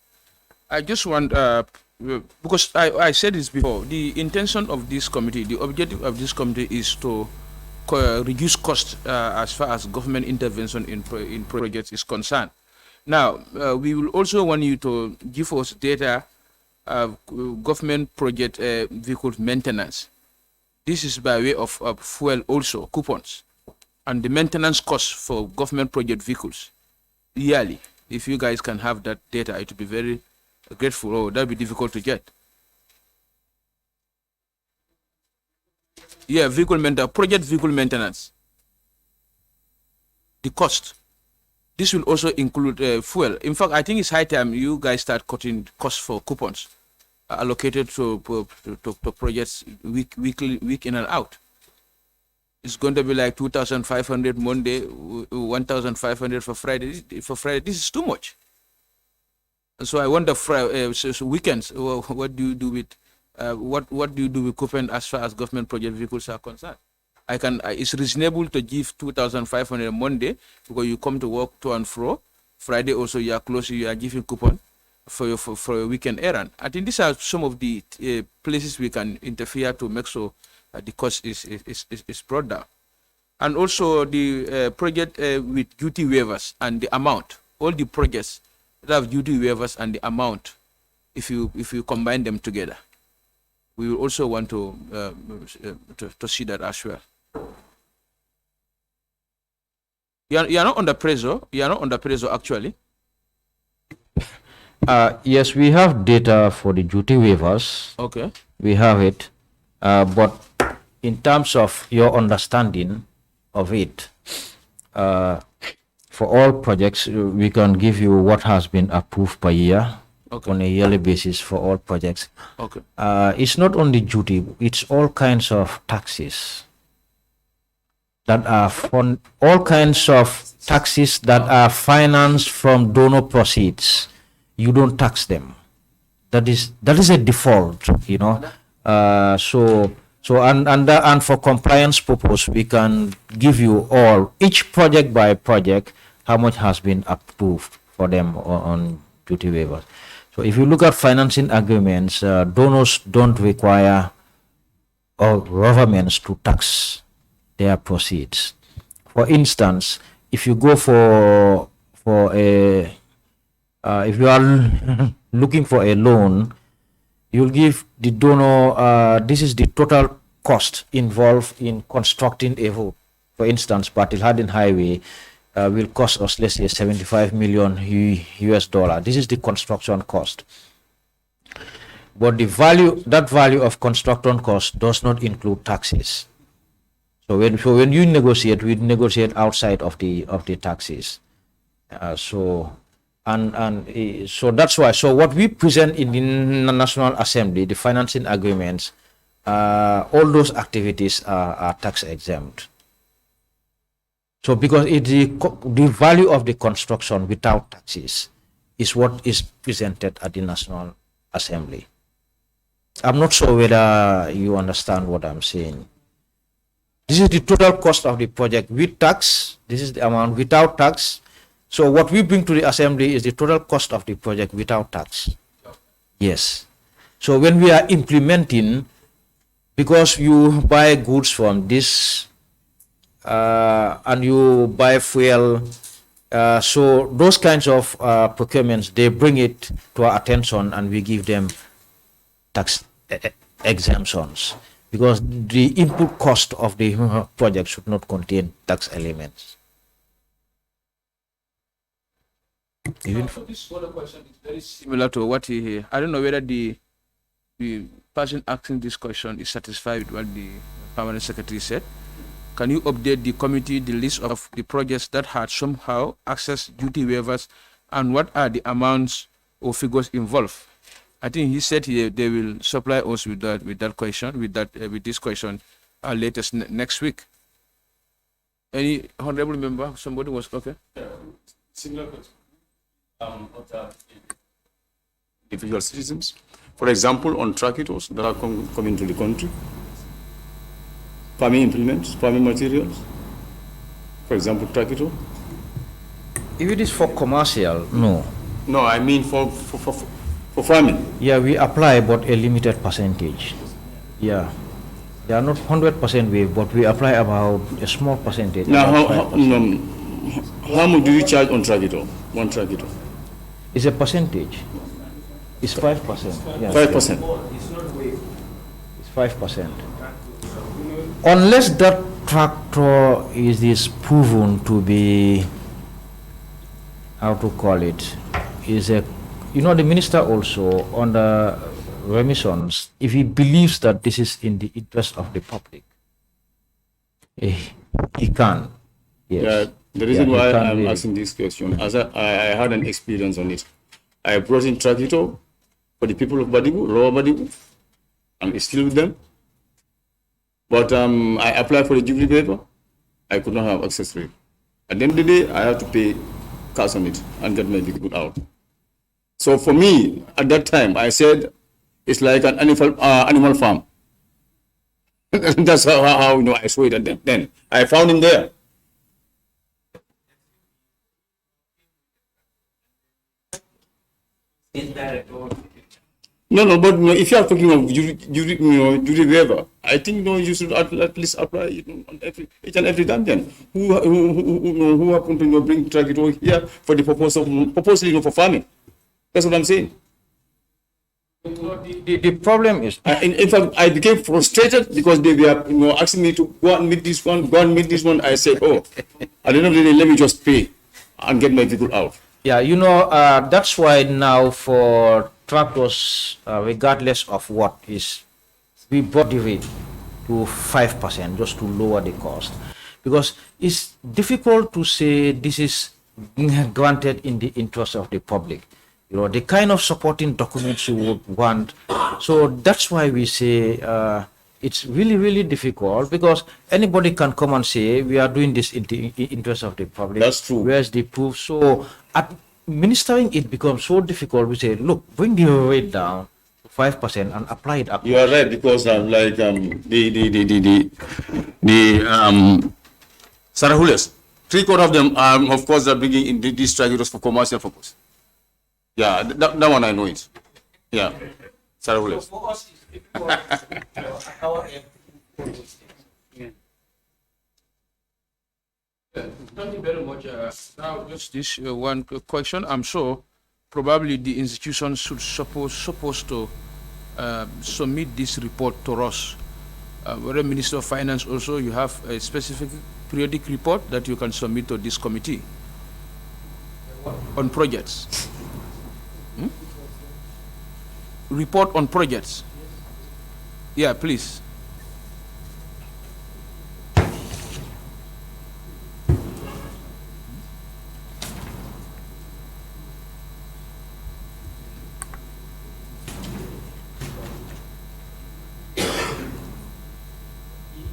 I just want because I said this before. The intention of this committee, the objective of this committee, is to reduce costs as far as government intervention in projects is concerned. Now, we will also want you to give us data of government project vehicle maintenance. This is by way of fuel also, coupons, and the maintenance costs for government project vehicles yearly. If you guys can have that data, it would be very grateful. Oh, that would be difficult to get. Yeah, project vehicle maintenance. The cost. This will also include fuel. In fact, I think it's high time you guys start cutting costs for coupons allocated to projects week in and out. It's going to be like 2,500 Monday, 1,500 for Friday. For Friday, this is too much. So I wonder, so weekends, what do you do with what do you do with coupon as far as government project vehicles are concerned? It's reasonable to give 2,500 Monday because you come to work to and fro, Friday also you are closed, you are giving coupon for your weekend errand. I think these are some of the places we can interfere to make sure the cost is brought down. And also the project with duty waivers and the amount. All the projects that have duty waivers and the amount, if you combine them together, we will also want to see that as well. You are not under pressure. You are not under pressure actually. Yes, we have data for the duty waivers. Okay. We have it, but in terms of your understanding of it, for all projects, we can give you what has been approved per year. Okay. On a yearly basis for all projects. Okay. It's not only duty, it's all kinds of taxes that are all kinds of taxes that are financed from donor proceeds. You don't tax them. That is a default, you know. And for compliance purpose, we can give you all, each project by project, how much has been approved for them on duty waivers. So if you look at financing agreements, donors don't require or governments to tax their proceeds. For instance, if you go for if you are looking for a loan, you'll give the donor, this is the total cost involved in constructing a road. For instance, Patil Hadin Highway will cost us, let's say, 75 million US dollar. This is the construction cost. But that value of construction cost does not include taxes. So when you negotiate, we negotiate outside of the taxes. So that's why. So what we present in the National Assembly, the financing agreements, all those activities are tax exempt. So because the value of the construction without taxes is what is presented at the National Assembly. I'm not sure whether you understand what I'm saying. This is the total cost of the project with tax. This is the amount without tax. So what we bring to the Assembly is the total cost of the project without tax. Yes. So when we are implementing, because you buy goods from this and you buy fuel, so those kinds of procurements, they bring it to our attention and we give them tax exemptions, because the input cost of the project should not contain tax elements. This other question is very similar to what I don't know whether the person asking this question is satisfied with what the permanent secretary said. Can you update the committee the list of the projects that had somehow access duty waivers, and what are the amounts or figures involved? I think he said they will supply us with that question, with this question latest next week. Any honorable member? Somebody was okay. Similar question. Individual citizens, for example, on tractors that are coming to the country, farming implements, farming materials, for example, tractor. If it is for commercial, no. No, I mean for farming. Yeah, we apply but a limited percentage. Yeah, they are not 100% waived, but we apply about a small percentage. Now, how much do you charge on tractor? One tractor? It's a percentage. It's 5%. Yes, 5%. It's not waived. It's 5%. Unless that tractor is proven to be, how to call it, is a, you know, the minister also on the remissions, if he believes that this is in the interest of the public, he can. Yes. Yeah, the reason why I'm asking this question, as I had an experience on it. I brought in tractor for the people of Badibu, Lower Badibu. I'm still with them. But I applied for the jubilee paper. I could not have access to it. At the end of the day, I had to pay cash on it and get my vehicle out. So for me, at that time, I said it's like an animal farm. That's how you know I saw it at them. Then I found him there. No, but if you are talking of jury waiver, I think you should at least apply it on each and every Gambian who happen to bring tractor here for the purpose of purposely for farming. That's what I'm saying. The problem is, In fact, I became frustrated because they were asking me to go and meet this one, go and meet this one. I said, oh, at the end of the day, let me just pay and get my vehicle out. yeah, that's why now for tractors, regardless of what is, we brought the rate to 5% just to lower the cost, because it's difficult to say this is granted in the interest of the public. The kind of supporting documents you would want. So that's why we say it's really, really difficult, because anybody can come and say we are doing this in the interest of the public. That's true. Where's the proof? So administering it becomes so difficult. We say, look, bring the rate down to 5% and apply it. You are right, because Sarahules, 3/4 of them, of course, are bringing in these tractors for commercial purpose. Yeah, that one I know it. Yeah, Sarahules. Thank you very much. Now, just this one question. I'm sure probably the institution should supposed to submit this report to us. Whether Minister of Finance also, you have a specific periodic report that you can submit to this committee on projects. Report on projects. Yeah, please.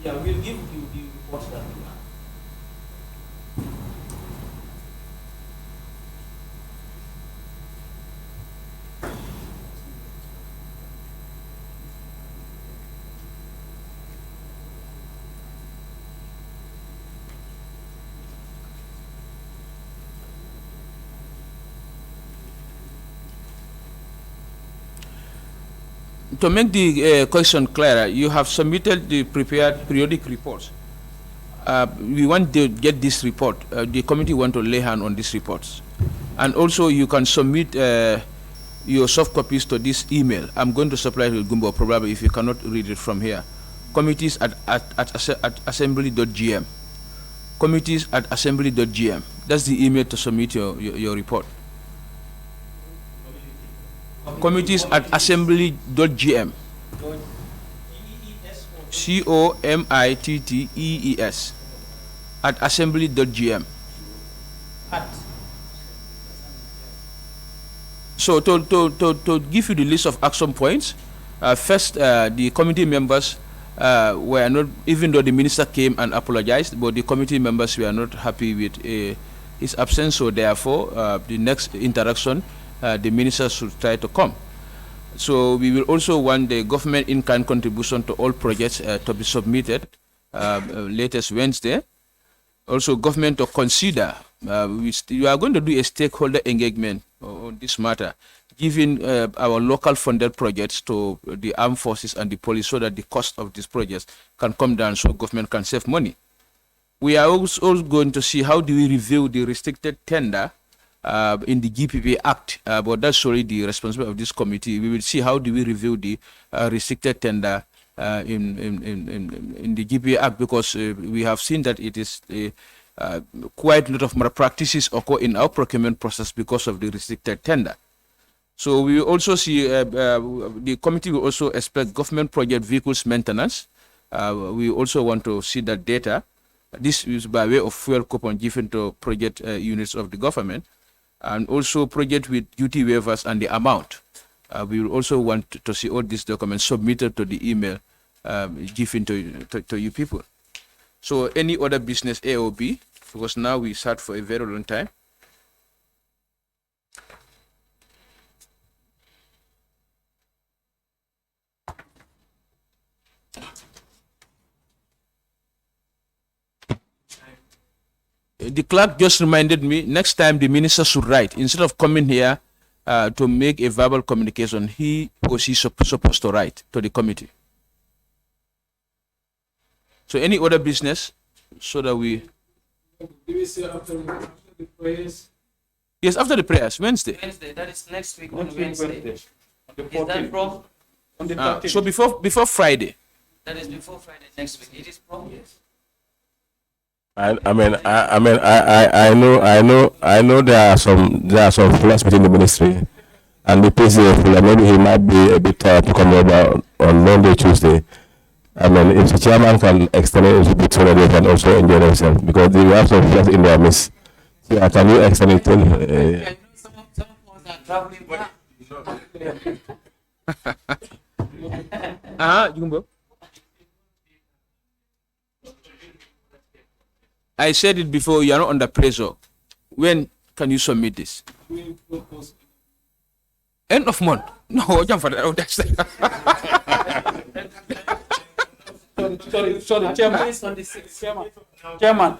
Yeah, we'll give you the reports that we have. To make the question clearer, you have submitted the prepared periodic reports. We want to get this report. The committee want to lay hand on these reports. And also you can submit your soft copies to this email. I'm going to supply to Gumbo probably if you cannot read it from here. Committees at assembly.gm. Committees at assembly.gm. That's the email to submit your report. Committees at assembly.gm. COMITTEES at assembly.gm. So to give you the list of action points, first the committee members were not, even though the minister came and apologized, but the committee members were not happy with his absence. So therefore, the next interaction, the minister should try to come. So we will also want the government in-kind contribution to all projects to be submitted latest Wednesday. Also, government to consider, we are going to do a stakeholder engagement on this matter, giving our local funded projects to the armed forces and the police so that the cost of these projects can come down so government can save money. We are also going to see how do we review the restricted tender in the GPP Act, but that's solely the responsibility of this committee. We will see how do we review the restricted tender in the GPP Act, because we have seen that it is quite a lot of malpractices occur in our procurement process because of the restricted tender. So we will also see, the committee will also expect government project vehicles maintenance. We also want to see that data. This is by way of fuel coupon given to project units of the government, and also project with duty waivers and the amount. We will also want to see all these documents submitted to the email given to you people. So any other business AOB, because now we sat for a very long time. The clerk just reminded me, next time the minister should write, instead of coming here to make a verbal communication he or she supposed to write to the committee. So any other business, so that we... After the prayers? Yes, after the prayers, Wednesday. Wednesday, that is next week on Wednesday. Is that from? On the 13th. So before Friday. That is before Friday next week. It is from? Yes. I know there are some flaws within the ministry, and the president, maybe he might be a bit tired to come over on Monday, Tuesday. I mean, if the chairman can extend it a bit so that they can also enjoy themselves, because they have some flaws in their midst. So can you extend it till? Some of us are traveling back. Jumbo. I said it before, you are not under pressure. When can you submit this? End of month. No, jump for that. Oh, that's Sorry, Chairman. Chairman.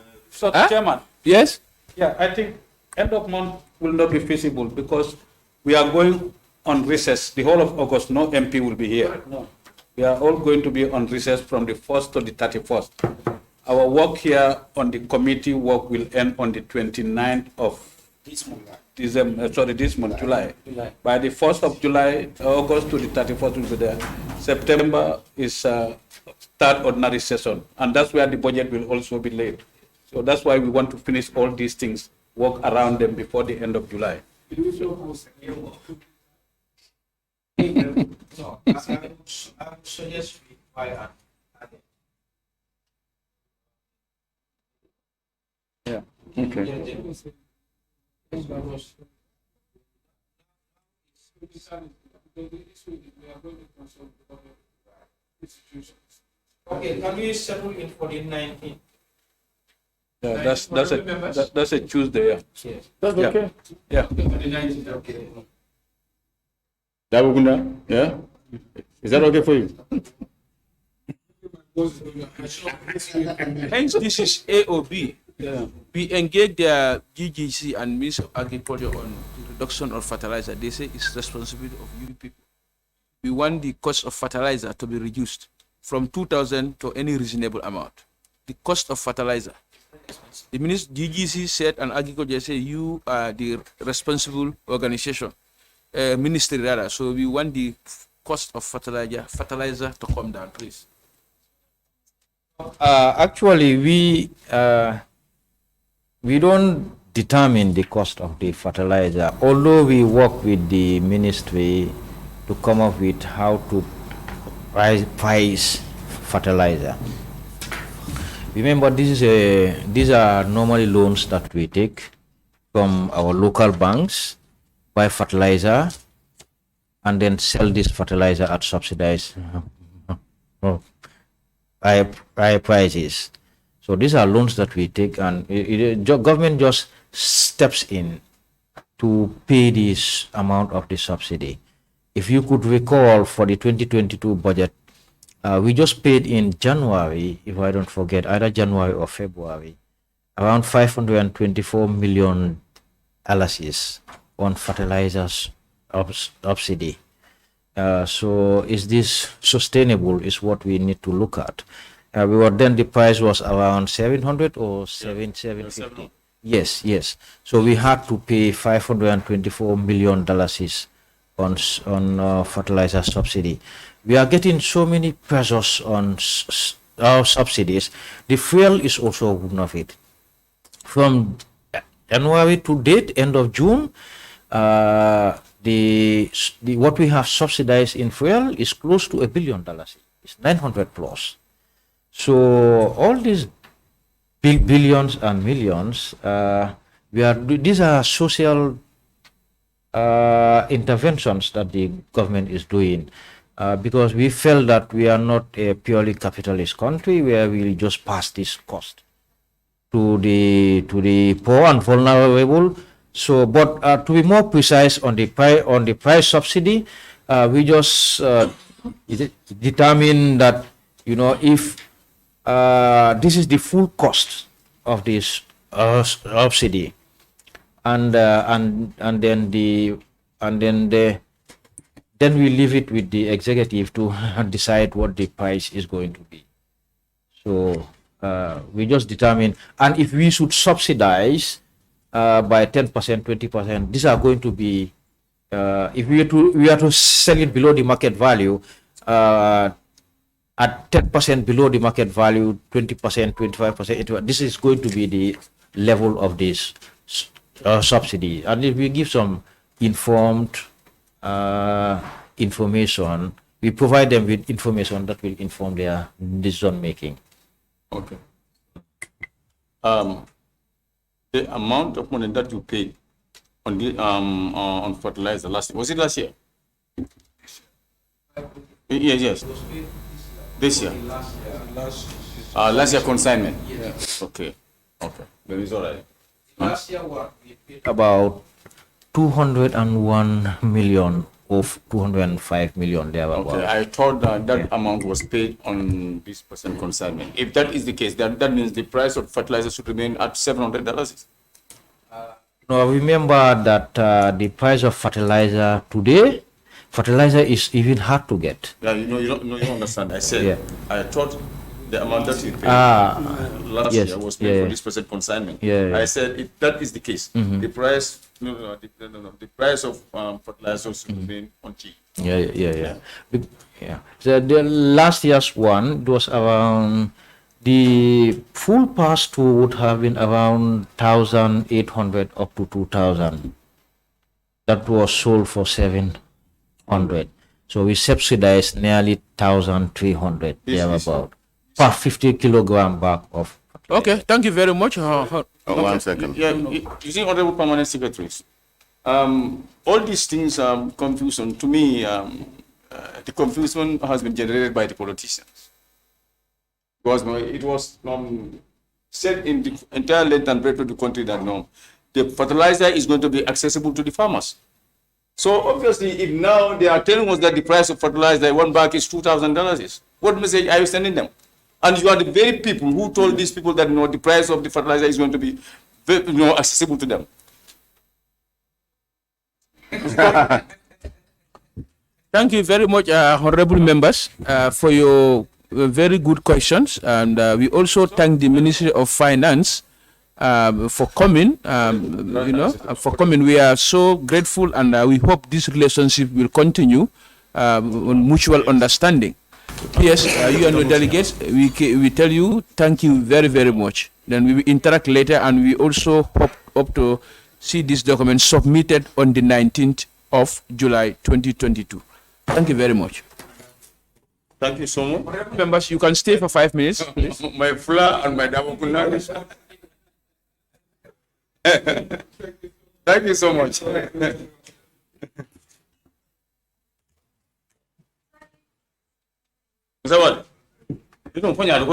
Chairman. Yes? Yeah, I think end of month will not be feasible because we are going on recess. The whole of August, no MP will be here. No. We are all going to be on recess from the 1st to the 31st. Our work here on the committee work will end on the 29th of this month, July. By the 1st of July, August to the 31st will be there. September is third ordinary session, and that's where the budget will also be laid. So that's why we want to finish all these things, work around them before the end of July. So, I would suggest we file Yeah. Okay. Okay, can we settle it for the 19th? Yeah, that's a Tuesday. Yeah. Yes. That's okay. Yeah. For the 19th, okay. Dabugunda, yeah? Is that okay for you? Hence, this is AOB. Yeah. We engage the GGC and Ministry of Agriculture on the reduction of fertilizer. They say it's responsibility of you people. We want the cost of fertilizer to be reduced from 2,000 to any reasonable amount. The cost of fertilizer. The GGC said, and Agriculture said, you are the responsible organization, ministry rather. So we want the cost of fertilizer to come down, please. Actually, we don't determine the cost of the fertilizer, although we work with the ministry to come up with how to price fertilizer. Remember, these are normally loans that we take from our local banks, buy fertilizer, and then sell this fertilizer at subsidized high prices. So these are loans that we take, and government just steps in to pay this amount of the subsidy. If you could recall, for the 2022 budget, we just paid in January, if I don't forget, either January or February, around $524 million on fertilizers subsidy. So is this sustainable is what we need to look at. Then the price was around 700 or 750. Yes. So we had to pay $524 million on fertilizer subsidy. We are getting so many pressures on our subsidies. The fuel is also one of it. From January to date, end of June, what we have subsidized in fuel is close to $1 billion. It's 900 plus. So all these billions and millions, these are social interventions that the government is doing, because we felt that we are not a purely capitalist country where we'll just pass this cost to the poor and vulnerable. So, but to be more precise on the price subsidy, we just determine that, if this is the full cost of this subsidy, and then the and then we leave it with the executive to decide what the price is going to be. So we just determine, and if we should subsidize by 10%, 20%, these are going to be, if we are to sell it below the market value, at 10% below the market value, 20%, 25%, this is going to be the level of this subsidy. And if we give some informed information, we provide them with information that will inform their decision making. Okay. The amount of money that you paid on the on fertilizer last year, was it last year? Yes. This year. Last year consignment. Yeah. Okay. Then it's all right. Last year, what we paid About 201 million of 205 million there. Okay, I thought that amount was paid on this percent consignment. If that is the case, that means the price of fertilizer should remain at $700. No, remember that the price of fertilizer today, fertilizer is even hard to get. Yeah, you don't understand. I said I thought the amount that you paid last year was paid for this percent consignment. I said if that is the case, the price the price of fertilizer should remain on cheap. Yeah. So the last year's one, it was around, the full pass through would have been around 1,800 up to 2,000. That was sold for 700. So we subsidized nearly 1,300 thereabout per 50 kilogram bag of. Okay, thank you very much. 1 second. Yeah, you see, Honorable Permanent Secretaries, all these things are confusion. To me, the confusion has been generated by the politicians. Because it was said in the entire length and breadth of the country that the fertilizer is going to be accessible to the farmers. So obviously, if now they are telling us that the price of fertilizer, one bag is $2,000, what message are you sending them? And you are the very people who told these people that the price of the fertilizer is going to be accessible to them. Thank you very much, honorable members, for your very good questions. And we also thank the Ministry of Finance for coming. For coming. We are so grateful, and we hope this relationship will continue on mutual understanding. Yes, you and your delegates, we tell you thank you very, very much. Then we will interact later, and we also hope to see this document submitted on the 19th of July 2022. Thank you very much. Thank you so much. Members, you can stay for 5 minutes, please. My flour and my dabokuna. Thank you so much. Zawad, you don't find out